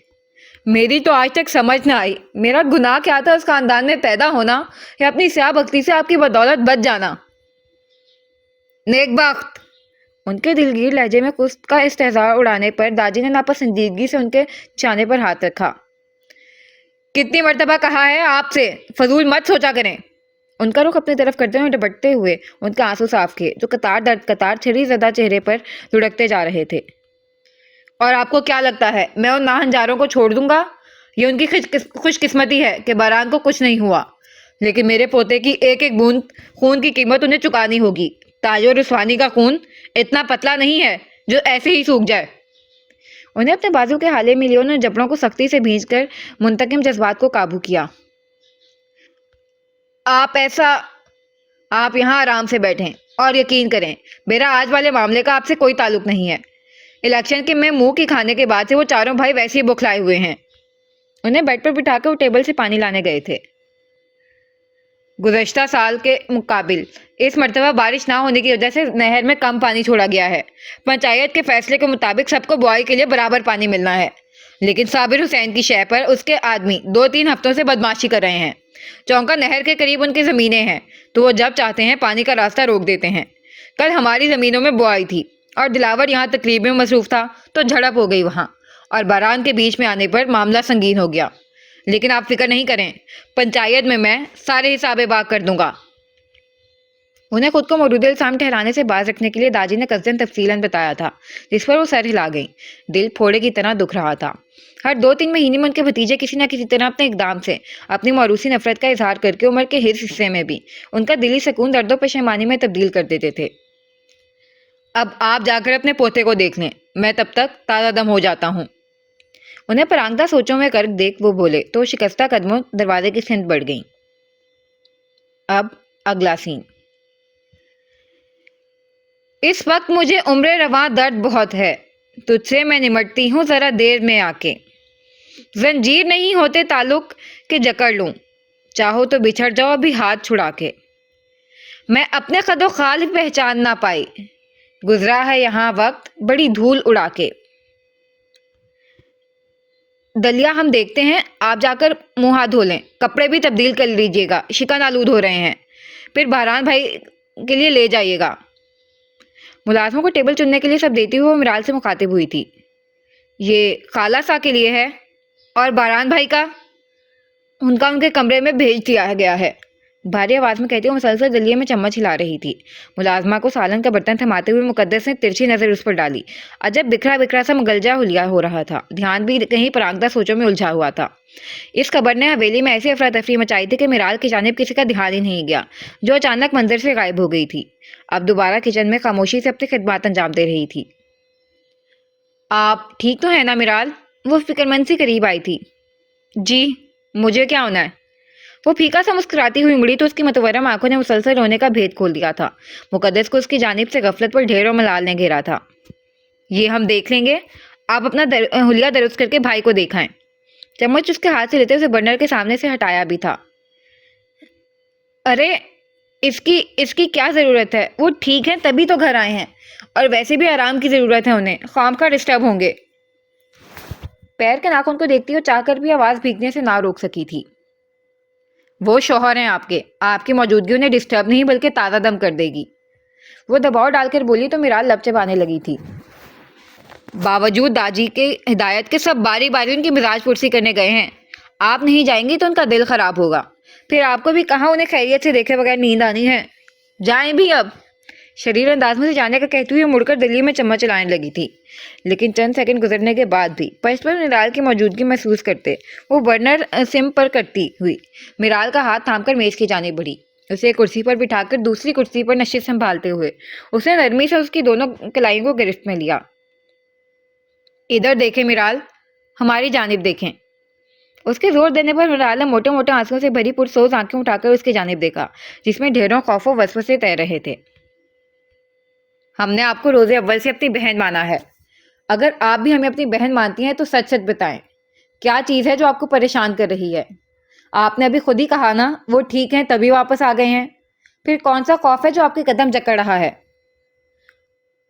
میری تو آج تک سمجھ نہ آئی میرا گناہ کیا تھا، اس خاندان میں پیدا ہونا یا اپنی سیاہ بختی سے آپ کی بدولت بچ جانا. نیک بخت. ان کے دلگیر لہجے میں کچھ کا استہزاء اڑانے پر داجی نے ناپسندیدگی سے ان کے چانے پر ہاتھ رکھا. کتنی مرتبہ کہا ہے آپ سے فضول مت سوچا کریں. ان کا رخ اپنی طرف کرتے ہوئے ڈپٹتے ہوئے ان کے آنسو صاف کیے جو قطار چھڑی زدہ چہرے پر لڑکتے جا رہے تھے. اور آپ کو کیا لگتا ہے میں ان ناہنجاروں کو چھوڑ دوں گا؟ یہ ان کی خوش قسمتی ہے کہ باران کو کچھ نہیں ہوا، لیکن میرے پوتے کی ایک ایک بوند خون کی قیمت انہیں چکانی ہوگی. تاج و رسوانی کا خون اتنا پتلا نہیں ہے جو ایسے ہی سوکھ جائے. انہیں اپنے بازو کے حالے ملی. انہوں نے جبڑوں کو سختی سے بھینچ کر منتقم جذبات کو قابو کیا. آپ یہاں آرام سے بیٹھیں اور یقین کریں میرا آج والے معاملے کا آپ سے کوئی تعلق نہیں ہے. الیکشن کے میں منہ کی کھانے کے بعد سے وہ چاروں بھائی ویسے ہی بکھلائے ہوئے ہیں. انہیں بیڈ پر بٹھا کر وہ ٹیبل سے پانی لانے گئے تھے. گزشتہ سال کے مقابل اس مرتبہ بارش نہ ہونے کی وجہ سے نہر میں کم پانی چھوڑا گیا ہے. پنچایت کے فیصلے کے مطابق سب کو بوائی کے لیے برابر پانی ملنا ہے، لیکن صابر حسین کی شے پر اس کے آدمی 2-3 ہفتوں سے بدماشی کر رہے ہیں. چونکہ نہر کے قریب ان کی زمینیں ہیں تو وہ جب چاہتے ہیں پانی کا راستہ روک دیتے ہیں. کل ہماری زمینوں میں بوائی تھی اور دلاور یہاں تقریب میں مصروف تھا تو جھڑپ ہو گئی وہاں، اور باران کے بیچ میں آنے پر معاملہ سنگین ہو گیا. لیکن آپ فکر نہیں کریں، پنچایت میں سارے حساب باغ کر دوں گا. انہیں خود کو مورود الزام ٹھہرانے سے باز رکھنے کے لیے داجی نے قصداً تفصیلاً بتایا تھا، جس پر وہ سر ہلا گئیں. دل پھوڑے کی طرح دکھ رہا تھا. ہر 2-3 مہینے میں ان کے بھتیجے کسی نہ کسی طرح اپنے اقدام سے اپنی موروثی نفرت کا اظہار کر کے عمر کے ہر حصے میں بھی ان کا دلی سکون درد و پشیمانی میں تبدیل کر دیتے تھے. اب آپ جا کر اپنے پوتے کو دیکھ لیں، میں تب تک تازہ دم ہو جاتا ہوں۔ انہیں پرانگدہ سوچوں میں کر دیکھ وہ بولے تو شکستہ قدموں دروازے کی سمت بڑھ گئیں۔ اب اگلا سین۔ اس وقت مجھے عمر رواں درد بہت ہے، تجھ سے میں نمٹتی ہوں ذرا دیر میں آ کے۔ زنجیر نہیں ہوتے تعلق کہ جکڑ لوں، چاہو تو بچھڑ جاؤ ابھی ہاتھ چھڑا کے۔ میں اپنے قد و خال پہچان نہ پائی، گزرا ہے یہاں وقت بڑی دھول اڑا کے۔ دلیا ہم دیکھتے ہیں، آپ جا کر منہ ہاتھ دھو لیں، کپڑے بھی تبدیل کر لیجیے گا، شکن آلود ہو رہے ہیں، پھر بہران بھائی کے لیے لے جائیے گا۔ ملازموں کو ٹیبل چننے کے لیے سب دیتی ہوئے وہ میرال سے مخاطب ہوئی تھی۔ یہ خالہ سا کے لیے ہے اور بہران بھائی کا ان کے کمرے میں بھیج دیا گیا ہے، بھاری آواز میں کہتی ہوئے مسلسل دلیے میں چمچ ہلا رہی تھی۔ ملازمہ کو سالن کا برتن تھماتے ہوئے مقدس نے ترچھی نظر اس پر ڈالی۔ عجب بکھرا بکھرا سا مگلجا ہولیا ہو رہا تھا، دھیان بھی کہیں پرانگدہ سوچوں میں الجھا ہوا تھا۔ اس خبر نے حویلی میں ایسی افراتفری مچائی تھی کہ میرال کی جانب کسی کا دھیان ہی نہیں گیا، جو اچانک منظر سے غائب ہو گئی تھی۔ اب دوبارہ کچن میں خاموشی سے اپنی خدمات انجام دے رہی تھی۔ آپ ٹھیک تو ہیں نا میرال؟ وہ فکرمند سی قریب آئی تھی۔ جی، مجھے کیا ہونا ہے؟ وہ پھیکا سا مسکراتی ہوئی مڑی تو اس کی متورم آنکھوں نے مسلسل رونے کا بھید کھول دیا تھا۔ مقدس کو اس کی جانب سے غفلت پر ڈھیر و ملال نے گھیرا تھا۔ یہ ہم دیکھ لیں گے، آپ اپنا حلیہ درست کر کے بھائی کو دیکھائیں۔ چمچ اس کے ہاتھ سے لیتے اسے برنر کے سامنے سے ہٹایا بھی تھا۔ ارے اس کی کیا ضرورت ہے؟ وہ ٹھیک ہے تبھی تو گھر آئے ہیں، اور ویسے بھی آرام کی ضرورت ہے انہیں، خواہ ڈسٹرب ہوں گے۔ پیر کے ناخن کو دیکھتی اور چاہ کر بھی آواز بھیگنے سے نہ روک سکی تھی۔ وہ شوہر ہیں آپ کی موجودگی انہیں ڈسٹرب نہیں بلکہ تازہ دم کر دے گی۔ وہ دباؤ ڈال کر بولی تو میرال لب چبانے لگی تھی۔ باوجود داجی کے ہدایت کے سب باری باری ان کی مزاج پرسی کرنے گئے ہیں، آپ نہیں جائیں گی تو ان کا دل خراب ہوگا، پھر آپ کو بھی کہاں انہیں خیریت سے دیکھے بغیر نیند آنی ہے، جائیں بھی اب۔ شریر انداز میں سے جانے کا کہتے ہوئے مڑ کر دلی میں چمچ چلانے لگی تھی، لیکن چند سیکنڈ گزرنے کے بعد بھی پشت پر میرال کی موجودگی محسوس کرتے وہ برنر سم پر کرتی ہوئی میرال کا ہاتھ تھام کر میز کی جانب بڑھی، اسے ایک کرسی پر بٹھا کر دوسری کرسی پر نشست سنبھالتے ہوئے اس نے نرمی سے اس کی دونوں کلائیوں کو گرفت میں لیا۔ ادھر دیکھیں میرال، ہماری جانب دیکھیں۔ اس کے زور دینے پر میرال نے موٹے موٹے آنسوں سے بھری پرسوز آنکھیں اٹھا کر اس کی جانب دیکھا، جس میں ڈھیروں خوف و وسوسے تیر رہے تھے۔ ہم نے آپ کو روز اول سے اپنی بہن مانا ہے، اگر آپ بھی ہمیں اپنی بہن مانتی ہیں تو سچ سچ بتائیں، کیا چیز ہے جو آپ کو پریشان کر رہی ہے؟ آپ نے ابھی خود ہی کہا نا وہ ٹھیک ہیں تبھی واپس آ گئے ہیں، پھر کون سا خوف ہے جو آپ کے قدم جکڑ رہا ہے؟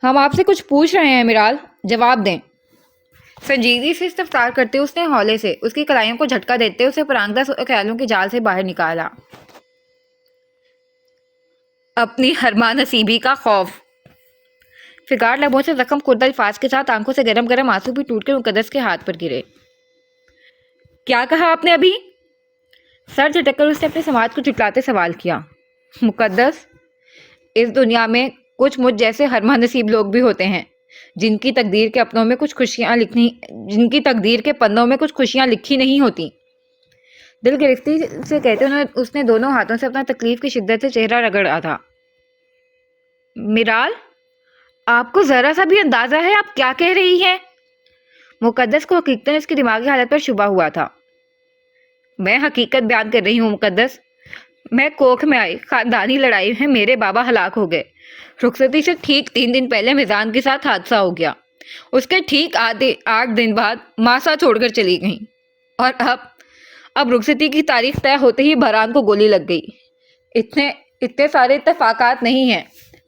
ہم آپ سے کچھ پوچھ رہے ہیں میرال، جواب دیں۔ سنجیدگی سے استفسار کرتے اس نے ہولے سے اس کی کلائیوں کو جھٹکا دیتے اسے پرانگدہ خیالوں کی جال سے باہر نکالا۔ اپنی ہرما نصیبی کا خوف۔ فگار لبوں سے زخم خوردہ الفاظ کے ساتھ آنکھوں سے گرم گرم آنسو بھی ٹوٹ کر مقدس کے ہاتھ پر گرے۔ کیا کہا آپ نے ابھی؟ سر جھٹک کر اس نے اپنے سماعت کو جھٹلاتے سوال کیا۔ مقدس، اس دنیا میں کچھ مجھ جیسے ہرما نصیب لوگ بھی ہوتے ہیں، جن کی تقدیر کے پنوں میں کچھ خوشیاں لکھی نہیں ہوتی۔ دل گرفتی سے کہتے اس نے دونوں ہاتھوں سے اپنا تکلیف کی شدت سے چہرہ رگڑا تھا۔ میرال، آپ کو ذرا سا بھی اندازہ ہے آپ کیا کہہ رہی ہیں؟ مقدس کو حقیقتاً اس کی دماغی حالت پر شبہ ہوا تھا۔ میں حقیقت بیان کر رہی ہوں مقدس، میں کوکھ میں آئی خاندانی لڑائی میں میرے بابا ہلاک ہو گئے، رخصتی سے ٹھیک 3 دن پہلے میزان کے ساتھ حادثہ ہو گیا، اس کے ٹھیک 8 دن بعد ماں ساتھ چھوڑ کر چلی گئیں، اور اب رخصتی کی تاریخ طے ہوتے ہی بہران کو گولی لگ گئی۔ اتنے سارے اتفاقات نہیں ہیں،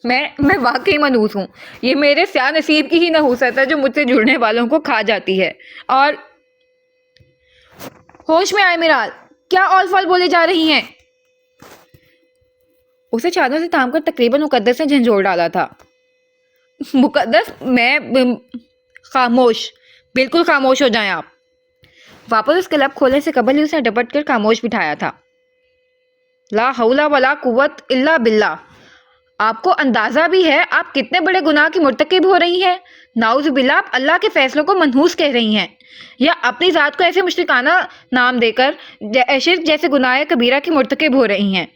میں واقعی منحوس ہوں، یہ میرے سیاہ نصیب کی ہی نحوست ہے جو مجھ سے جڑنے والوں کو کھا جاتی ہے۔ اور ہوش میں آئے میرال، کیا اول فال بولے جا رہی ہیں؟ اسے چادروں سے تھام کر تقریباً مقدس نے جھنجھوڑ ڈالا تھا۔ مقدس، میں خاموش، بالکل خاموش ہو جائیں آپ۔ واپس اس کے لب کھولنے سے قبل ہی اسے ڈپٹ کر خاموش بٹھایا تھا۔ لا حول ولا قوت الا باللہ، آپ کو اندازہ بھی ہے آپ کتنے بڑے گناہ کی مرتکب ہو رہی ہیں؟ نعوذ باللہ، آپ اللہ کے فیصلوں کو منحوس کہہ رہی ہیں، یا اپنی ذات کو ایسے مشرکانہ نام دے کر شرک جیسے گناہ کبیرہ کی مرتکب ہو رہی ہیں۔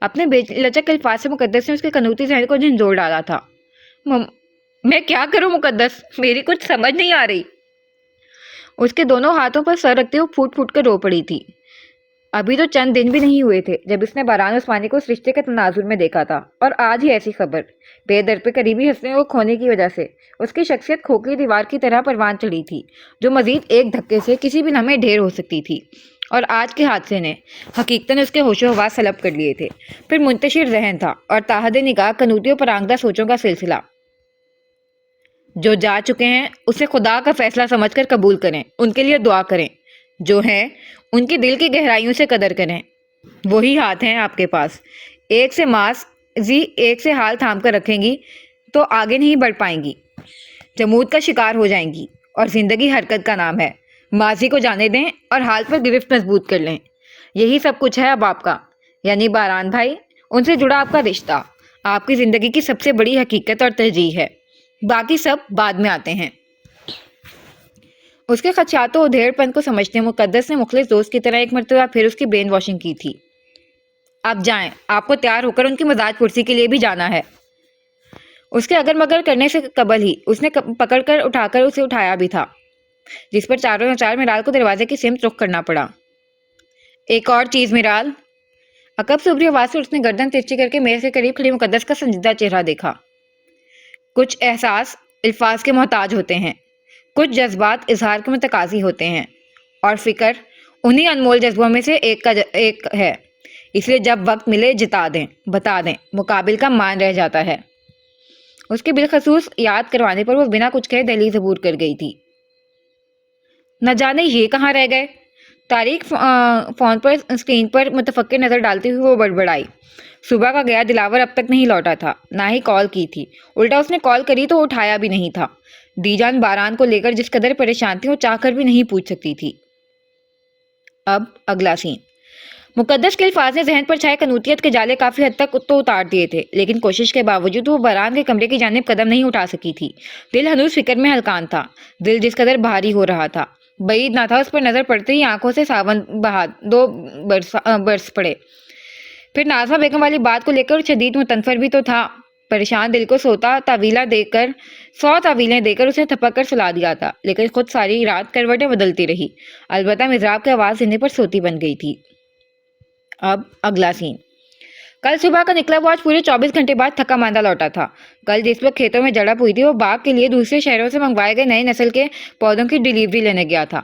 اپنے بے لچک الفاظ سے مقدس نے اس کے قنوتی ذہن کو جھنجھوڑ ڈالا تھا۔ मैं क्या करूं मुकद्दस, मेरी कुछ समझ नहीं आ रही। उसके दोनों हाथों पर सर रखते हुए फूट फूट कर रो पड़ी थी। अभी तो चंद दिन भी नहीं हुए थे जब इसने बारान उस्मानी को उस रिश्ते के तनाजुर में देखा था, और आज ही ऐसी खबर। बेदर पे करीबी हंसने को खोने की वजह से उसकी शख्सियत खोखली दीवार की तरह परवान चढ़ी थी, जो मजीद एक धक्के से किसी भी लम्हे ढेर हो सकती थी। और आज के हादसे ने हकीकतन उसके होशो हवास सलब कर लिए थे। फिर मुंतशिर जहन था और ताहदे निगाह कनूतियों पर आंगदा सोचों का सिलसिला। जो जा चुके हैं उसे खुदा का फैसला समझकर कबूल करें, उनके लिए दुआ करें। जो हैं उनकी दिल की गहराइयों से कदर करें। वही हाथ हैं आपके पास। एक से मास जी एक से हाल थाम कर रखेंगी तो आगे नहीं बढ़ पाएंगी, जमूद का शिकार हो जाएंगी। और जिंदगी हरकत का नाम है। माजी को जाने दें और हाल पर गिरफ्त मजबूत कर लें। यही सब कुछ है अब आपका, यानी बारान भाई, उनसे जुड़ा आपका रिश्ता, आपकी जिंदगी की सबसे बड़ी हकीकत और तरजीह है। बाकी सब बाद में आते हैं। उसके खदशातों उधेड़पन को समझते मुकद्दस ने मुखलिस दोस्त की तरह एक मरतबा फिर उसकी ब्रेन वॉशिंग की थी। अब जाएं, आपको तैयार होकर उनकी मजाज कुर्सी के लिए भी जाना है। उसके अगर मगर करने से कबल ही उसने पकड़कर उठाकर उसे उठाया भी था, जिस पर चारों चार मिराल को दरवाजे की सिमत रुख करना पड़ा। एक और चीज मिराल, अकब से उभरी आवाज से उसने गर्दन तिरछी करके मेरे के करीब खड़ी मुकद्दस का संजीदा चेहरा देखा। कुछ एहसास अल्फाज के मोहताज होते हैं, कुछ जज्बात इजहार के मुतकाजी होते हैं, और फिक्र उन्हीं अनमोल जज्बों में से एक है। इसलिए जब वक्त मिले जिता दें, बता दें, मुकाबिल का मान रह जाता है। उसके बिलखसूस याद करवाने पर वो बिना कुछ कहे दहलीज अबूर कर गई थी। न जाने ये कहाँ रह गए। तारीख फोन पर स्क्रीन पर मुतफक्किर नजर डालती हुई वो बड़बड़ाई। सुबह का गया दिलावर अब तक नहीं लौटा था, ना ही कॉल की थी। उल्टा उसने कॉल करी तो उठाया भी नहीं था। दीजान बारान को लेकर जिस कदर परेशान थी वो चाहकर भी नहीं पूछ सकती थी। अब अगला सीन। मुकद्दस के अल्फाज ने जहन पर छाए कनूतियत के जाले काफी हद तक तो उतार दिए थे, लेकिन कोशिश के बावजूद वो बारान के कमरे की जानिब कदम नहीं उठा सकी थी। दिल हनूज फिक्र में हलकान था। दिल जिस कदर भारी हो रहा था, बईद ना था उस पर नजर पड़ते ही आंखों से सावन बहा दो बरस पड़े। फिर नाज़मा बेगम वाली बात को लेकर शदीद मुतनफर भी तो था। परेशान दिल को 100 तावीलें देकर उसने थपक कर सुला दिया था, लेकिन खुद सारी रात करवटें बदलती रही। अलबत्ता मिज़राब की आवाज़ देने पर सोती बन गई थी। अब अगला सीन। कल सुबह का निकला वो आज पूरे 24 घंटे बाद थका मांदा लौटा था। कल जिस वक्त खेतों में जड़प हुई थी वो बाग के लिए दूसरे शहरों से मंगवाए गए नई नस्ल के पौधों की डिलीवरी लेने गया था।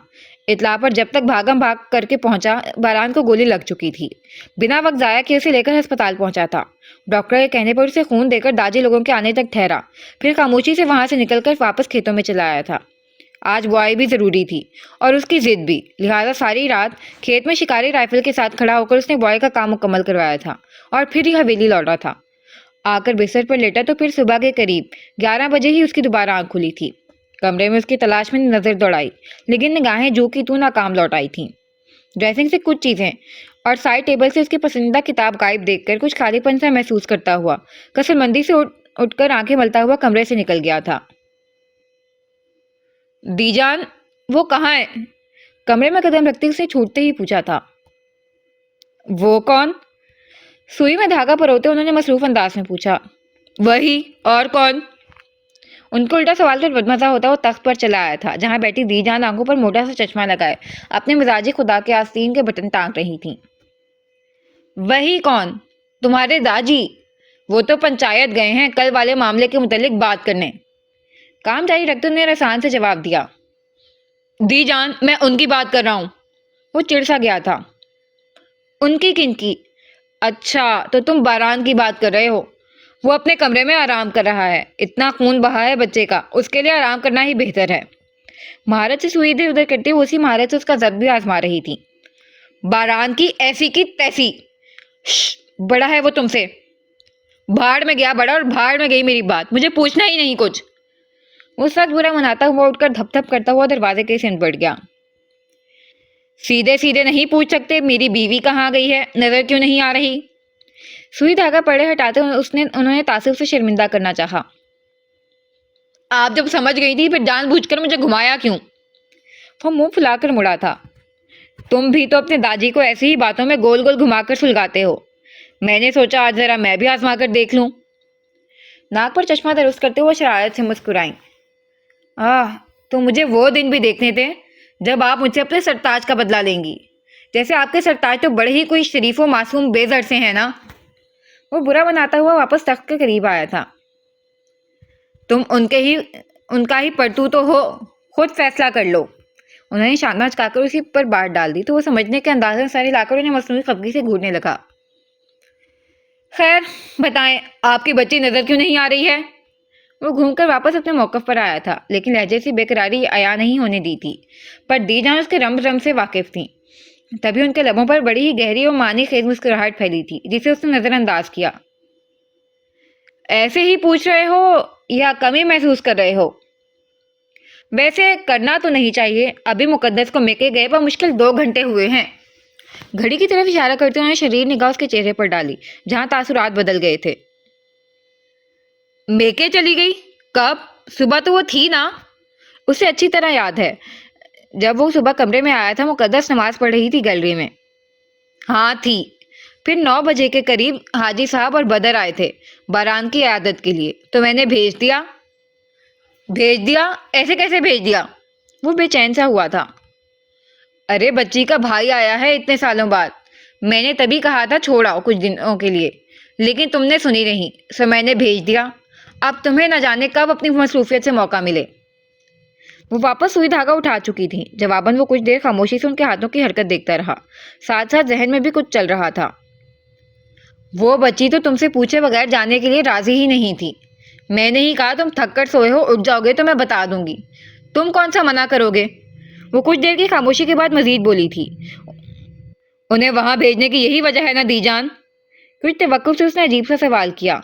इतला पर जब तक भागम भाग करके पहुंचा, बारान को गोली लग चुकी थी। बिना वक्त जाया किए उसे लेकर अस्पताल पहुंचा था। डॉक्टर के कहने पर उसे खून देकर दाजी लोगों के आने तक ठहरा, फिर खामोशी से वहां से निकलकर वापस खेतों में चला आया था। आज बुआई भी जरूरी थी और उसकी जिद भी, लिहाजा सारी रात खेत में शिकारी राइफल के साथ खड़ा होकर उसने बुआई का काम मुकम्मल करवाया था और फिर ही हवेली लौटा था। आकर बिस्तर पर लेटा तो फिर सुबह के करीब 11 बजे ही उसकी दोबारा आंख खुली थी। कमरे में उसकी तलाश में नजर दौड़ाई, लेकिन निगाहें जो की तू नाकाम लौट आई थी। ड्रेसिंग से कुछ चीजें और साइड टेबल से उसकी पसंदीदा किताब गायब देखकर कुछ खालीपन सा महसूस करता हुआ कसरमंदी से उठकर आंखें मलता हुआ कमरे से निकल गया था। दीजान, वो कहाँ है? कमरे में कदम रखते उसने छूटते ही पूछा था। वो कौन? सुई में धागा परोते उन्होंने मसरूफ अंदाज में पूछा। वही, और कौन? उनको उल्टा सवाल कर बदमजा होता वो तख्त पर चला आया था, जहां बैठी दीजान आंखों पर मोटा सा चश्मा लगाए अपने मिजाजी खुदा के आस्तीन के बटन टांग रही थी। वही कौन? तुम्हारे दाजी। वो तो पंचायत गए हैं कल वाले मामले के मुतालिक बात करने। काम जारी रखते उन्होंने रसान से जवाब दिया। दीजान, मैं उनकी बात कर रहा हूँ। वो चिढ़ सा गया था। उनकी किनकी? अच्छा, तो तुम बारान की बात कर रहे हो। वो अपने कमरे में आराम कर रहा है। इतना खून बहा है बच्चे का, उसके लिए आराम करना ही बेहतर है। महारत से सुई इधर उधर करते हुए उसी महारत से उसका जब्त भी आजमा रही थी। बारान की ऐसी की तैसी। बड़ा है वो तुमसे। भाड़ में गया बड़ा और भाड़ में गई मेरी बात, मुझे पूछना ही नहीं कुछ। वो सच बुरा मनाता हुआ उठकर धप धप करता हुआ दरवाजे के सिंध बढ़ गया। सीधे सीधे नहीं पूछ सकते मेरी बीवी कहाँ गई है, नजर क्यों नहीं आ रही? सुई धागा पड़े हटाते उन्होंने तासुब से शर्मिंदा करना चाहा। आप जब समझ गई थी फिर जानबूझकर मुझे घुमाया क्यों? वो मुंह फुलाकर मुड़ा था। तुम भी तो अपने दादी को ऐसी ही बातों में गोल गोल घुमाकर सुलगाते हो। मैंने सोचा आज जरा मैं भी आजमा कर देख लूं। नाक पर चश्मा दुरुस्त करते हुए शरारत से मुस्कुराई। तो मुझे वो दिन भी देखने थे जब आप मुझसे अपने सरताज का बदला लेंगी। जैसे आपके सरताज तो बड़े ही कोई शरीफ व मासूम बेज़र से हैं ना। वो बुरा बनाता हुआ वापस तख्त के करीब आया था। तुम उनका ही पलटू तो हो, खुद फैसला कर लो। उन्होंने शाना चकाकर उसी पर बात डाल दी तो वो समझने के अंदाज में सारी लाकर उन्हें मसनूई खफगी से घूरने लगा। खैर बताएं, आपकी बच्ची नजर क्यों नहीं आ रही है? वो घूमकर वापस अपने मौकफ पर आया था, लेकिन लहजे से बेकरारी आया नहीं होने दी थी। पर दीजान उसके रम रम से वाकिफ थी। तभी उनके लबों पर बड़ी ही गहरी और मानी खेज मुस्कुराहट फैली थी, जिसे उसने नजरअंदाज किया। ऐसे ही पूछ रहे हो या कमी महसूस कर रहे हो? वैसे करना तो नहीं चाहिए, अभी मुकद्दस को मेके गए पर मुश्किल 2 घंटे हुए हैं। घड़ी की तरफ इशारा करते उन्होंने शरीर निगाह उसके चेहरे पर डाली, जहां तासुरात बदल गए थे। मेके चली गई? कब? सुबह तो वो थी ना। उसे अच्छी तरह याद है, जब वो सुबह कमरे में आया था मुकद्दस नमाज पढ़ रही थी गैलरी में। हाँ थी। फिर 9 बजे के करीब हाजी साहब और बदर आए थे बारान की इयादत के लिए, तो मैंने भेज दिया। भेज दिया? ऐसे कैसे भेज दिया? वो बेचैन सा हुआ था। अरे बच्ची का भाई आया है इतने सालों बाद, मैंने तभी कहा था छोड़ आओ कुछ दिनों के लिए, लेकिन तुमने सुनी नहीं, सो मैंने भेज दिया। अब तुम्हें न जाने कब अपनी मसरूफियत से मौका मिले। वो वापस सुई धागा उठा चुकी थी। जवाबन वो कुछ देर खामोशी से उनके हाथों की हरकत देखता रहा, साथ साथ जहन में भी कुछ चल रहा था। वो बच्ची तो तुमसे पूछे बगैर जाने के लिए राजी ही नहीं थी। मैंने ही कहा तुम थक कर सोए हो, उठ जाओगे तो मैं बता दूंगी, तुम कौन सा मना करोगे। वो कुछ देर की खामोशी के बाद मजीद बोली थी। उन्हें वहां भेजने की यही वजह है ना दीजान? कुछ तवक्कुफ से उसने अजीब सा सवाल किया।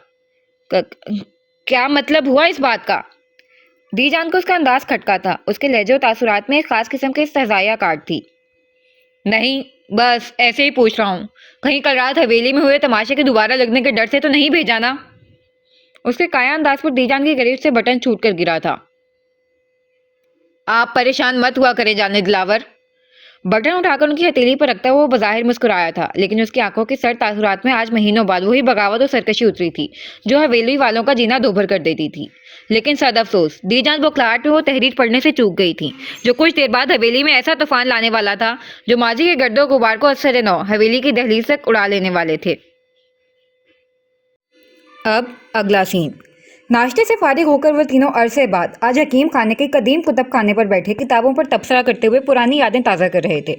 क्या मतलब हुआ इस बात का? दीजान को उसका अंदाज खटका था। उसके लहजे और तासुरात में एक खास किस्म के इस्तेज़ाया काट थी। नहीं, बस ऐसे ही पूछ रहा हूँ, कहीं कल रात हवेली में हुए तमाशे के दोबारा लगने के डर से तो नहीं भेजा ना? उसके काया अंदाज पर दीजान की गरीब से बटन छूट कर गिरा था। आप परेशान मत हुआ करें जाने दिलावर। बटन उठाकर उनकी हथेली पर रखता हुआ वो बज़ाहिर मुस्कुराया था, लेकिन उसकी आंखों के सर तासुरात में आज महीनों बाद वही बगावत और सरकशी उतरी थी जो हवेली वालों का जीना दोभर कर देती थी। लेकिन सद अफसोस, दीजान बौखलाहट में वो तहरीर पढ़ने से चूक गई थी, जो कुछ देर बाद हवेली में ऐसा तूफान लाने वाला था जो माजी के गर्दो गुबार को असर नौ हवेली की दहलीज तक उड़ा लेने वाले थे। अब अगला सीन। नाश्ते से फारिग होकर वो तीनों अरसे बाद आज हकीम खाने के कदीम कुतब खाने पर बैठे किताबों पर तबसरा करते हुए पुरानी यादें ताज़ा कर रहे थे,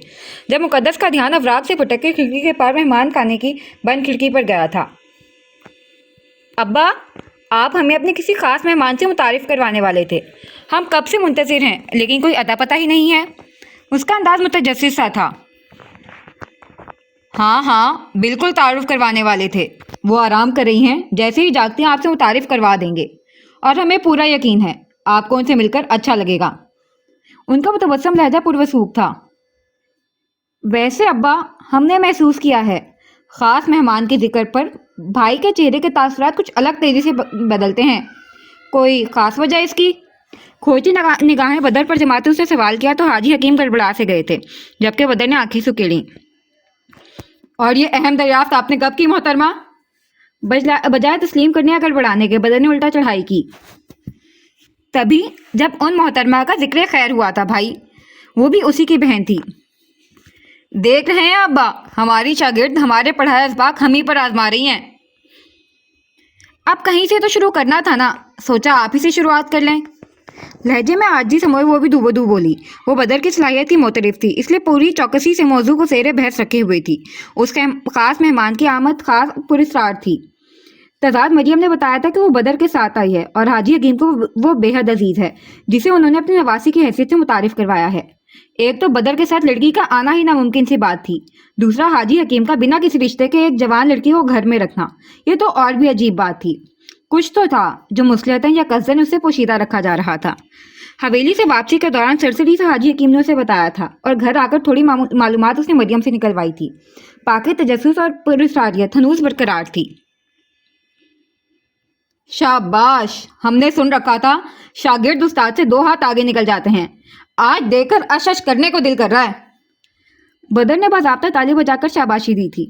जब मुकद्दस का ध्यान अवराक से फटक के खिड़की के पार मेहमान खाने की बंद खिड़की पर गया था। अब्बा, आप हमें अपने किसी खास मेहमान से मुतारिफ करवाने वाले थे। हम कब से मुंतज़िर हैं, लेकिन कोई अता पता ही नहीं है। उसका अंदाज मुतजस्सिस सा था। हाँ, बिल्कुल तारुफ करवाने वाले थे। वो आराम कर रही हैं, जैसे ही जागती हैं आपसे मुतारिफ करवा देंगे, और हमें पूरा यकीन है आपको उनसे मिलकर अच्छा लगेगा। उनका मुतबस्सम लहजा पुरवसूख था। वैसे अब्बा, हमने महसूस किया है ख़ास मेहमान के जिक्र पर भाई के चेहरे के तासुरात कुछ अलग तेज़ी से बदलते हैं। कोई ख़ास वजह इसकी? खोजती निगाहें बदर पर जमाते उससे सवाल किया तो हाजी हकीम गड़बड़ा से गए थे, जबकि बदर ने आंखें सुकेड़ी। और ये अहम दरियाफ्त आपने कब की मोहतरमा? बजाय तस्लीम करने या गड़बड़ाने के बदर ने उल्टा चढ़ाई की। तभी जब उन मोहतरमा का जिक्र खैर हुआ था भाई, वो भी उसी की बहन थी। देख रहे हैं अब्बा, हमारी शागिर्द हमारे पढ़ाए असबाक हम ही पर आजमा रही हैं। अब कहीं से तो शुरू करना था ना, सोचा आप ही से शुरुआत कर लें। लहजे में आजी समोए वो भी दूबदू बोली। वो बदर की सलाहियत की मोतरिफ थी, इसलिए पूरी चौकसी से मौजू को सेरे बहस रखे हुए थी। उसके खास मेहमान की आमद खास पुरस्कार थी। तजाद मरियम ने बताया था कि वो बदर के साथ आई है और हाजी हकीम को वो बेहद अजीज है, जिसे उन्होंने अपनी नवासी की हैसियत से मुतारिफ करवाया है। एक तो बदर के साथ लड़की का आना ही नामुमकिन सी बात थी, दूसरा हाजी हकीम का बिना किसी रिश्ते के एक जवान लड़की को घर में रखना, ये तो और भी अजीब बात थी। कुछ तो था जो मुसलतन या कसदन उससे पोशीदा रखा जा रहा था। हवेली से वापसी के दौरान सरसरी से हाजी हकीम ने उसे बताया था और घर आकर थोड़ी मालूमात उसने मरियम से निकलवाई थी। पाके तजस्सुस और पुरस्कारियत हनूस बरकरार थी। शाबाश, हमने सुन रखा था शागिर्द उस्ताद से 2 हाथ आगे निकल जाते हैं। आज देखकर अशश करने को दिल कर रहा है। बदर ने बाज़ाब्ता ताली बजाकर शाबाशी दी थी।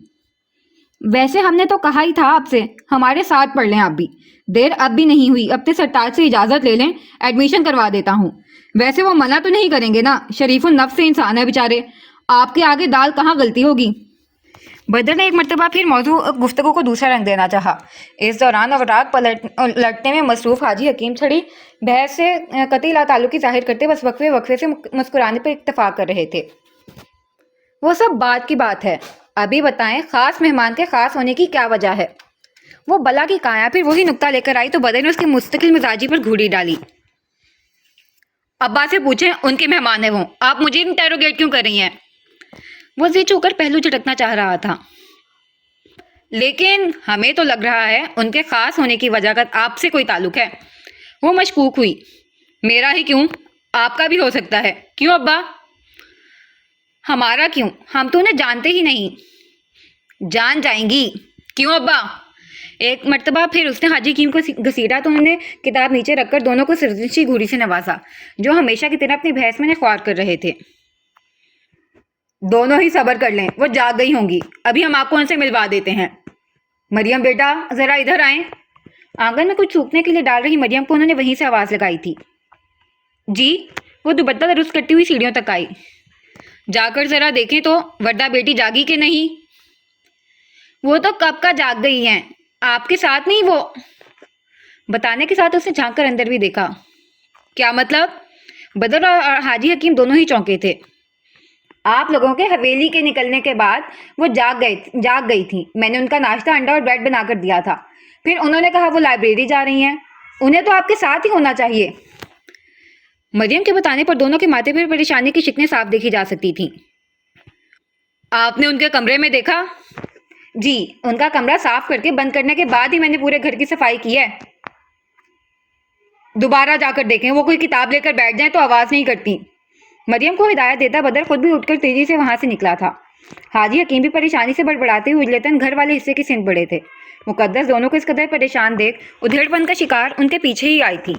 ویسے ہم نے تو کہا ہی تھا آپ سے ہمارے ساتھ پڑھ لیں آپ بھی. دیر اب بھی نہیں ہوئی, اپنے سرتاج سے اجازت لے لیں, ایڈمیشن کروا دیتا ہوں. ویسے وہ منع تو نہیں کریں گے نا, شریف النفس سے انسان ہے بیچارے, آپ کے آگے دال کہاں غلطی ہوگی. بدر نے ایک مرتبہ پھر موضوع گفتگو کو دوسرا رنگ دینا چاہا. اس دوران اوراق پلٹنے میں مصروف حاجی حکیم چھڑی بحث سے قطعی لا تعلقی ظاہر کرتے بس وقفے وقفے سے مسکرانے پر اتفاق کر رہے تھے. وہ سب بات کی بات ہے, ابھی بتائیں خاص مہمان کے خاص ہونے کی کیا وجہ ہے. وہ بلا کی کایا پھر وہی نکتہ لے کر آئی تو بدر نے اس کی مستقل مزاجی پر گھوڑی ڈالی. ابا سے پوچھیں, ان کے مہمان ہیں وہ, آپ مجھے انٹیروگیٹ کیوں کر رہی ہیں. وہ زی چو کر پہلو جھٹکنا چاہ رہا تھا. لیکن ہمیں تو لگ رہا ہے ان کے خاص ہونے کی وجہ کا آپ سے کوئی تعلق ہے. وہ مشکوک ہوئی. میرا ہی کیوں, آپ کا بھی ہو سکتا ہے. کیوں ابا؟ ہمارا کیوں, ہم تو انہیں جانتے ہی نہیں. جان جائیں گی. کیوں ابا؟ ایک مرتبہ پھر اس نے حاجی حکیم کو گھسیٹا تو انہوں نے کتاب نیچے رکھ کر دونوں کو سرزشی گھوڑی سے نوازا جو ہمیشہ کی طرح اپنی بحث میں خوار کر رہے تھے. دونوں ہی صبر کر لیں, وہ جاگ گئی ہوں گی, ابھی ہم آپ کو ان سے ملوا دیتے ہیں. مریم بیٹا ذرا ادھر آئیں. آنگن میں کچھ چھوکنے کے لیے ڈال رہی مریم کو انہوں نے وہیں سے آواز لگائی تھی. جی. وہ دوپٹہ درست کرتی ہوئی سیڑھیوں تک آئی. جا کر ذرا دیکھیں تو وردہ بیٹی جاگی کہ نہیں. وہ تو کب کا جاگ گئی ہیں, آپ کے ساتھ نہیں. وہ بتانے کے ساتھ اس نے جھانک کر اندر بھی دیکھا. کیا مطلب؟ بدر اور حاجی حکیم دونوں ہی چونکے تھے. آپ لوگوں کے حویلی کے نکلنے کے بعد وہ جاگ گئی تھی. میں نے ان کا ناشتہ انڈا اور بریڈ بنا کر دیا تھا. پھر انہوں نے کہا وہ لائبریری جا رہی ہیں. انہیں تو آپ کے ساتھ ہی ہونا چاہیے. مریم کے بتانے پر دونوں کے ماتھے پر پریشانی کی شکنیں صاف دیکھی جا سکتی تھیں. آپ نے ان کے کمرے میں دیکھا؟ جی, ان کا کمرہ صاف کر کے بند کرنے کے بعد ہی میں نے پورے گھر کی صفائی کی ہے. دوبارہ جا کر دیکھیں, وہ کوئی کتاب لے کر بیٹھ جائیں تو آواز نہیں کرتی. مریم کو ہدایت دیتا بدر خود بھی اٹھ کر تیزی سے وہاں سے نکلا تھا. حاجی حکیم بھی پریشانی سے بڑبڑاتے ہوئے اجلتاً گھر والے حصے کی سمت پڑے تھے. مقدس دونوں کو اس قدر پریشان دیکھ ادھیڑ پن کا شکار ان کے پیچھے ہی آئی تھی.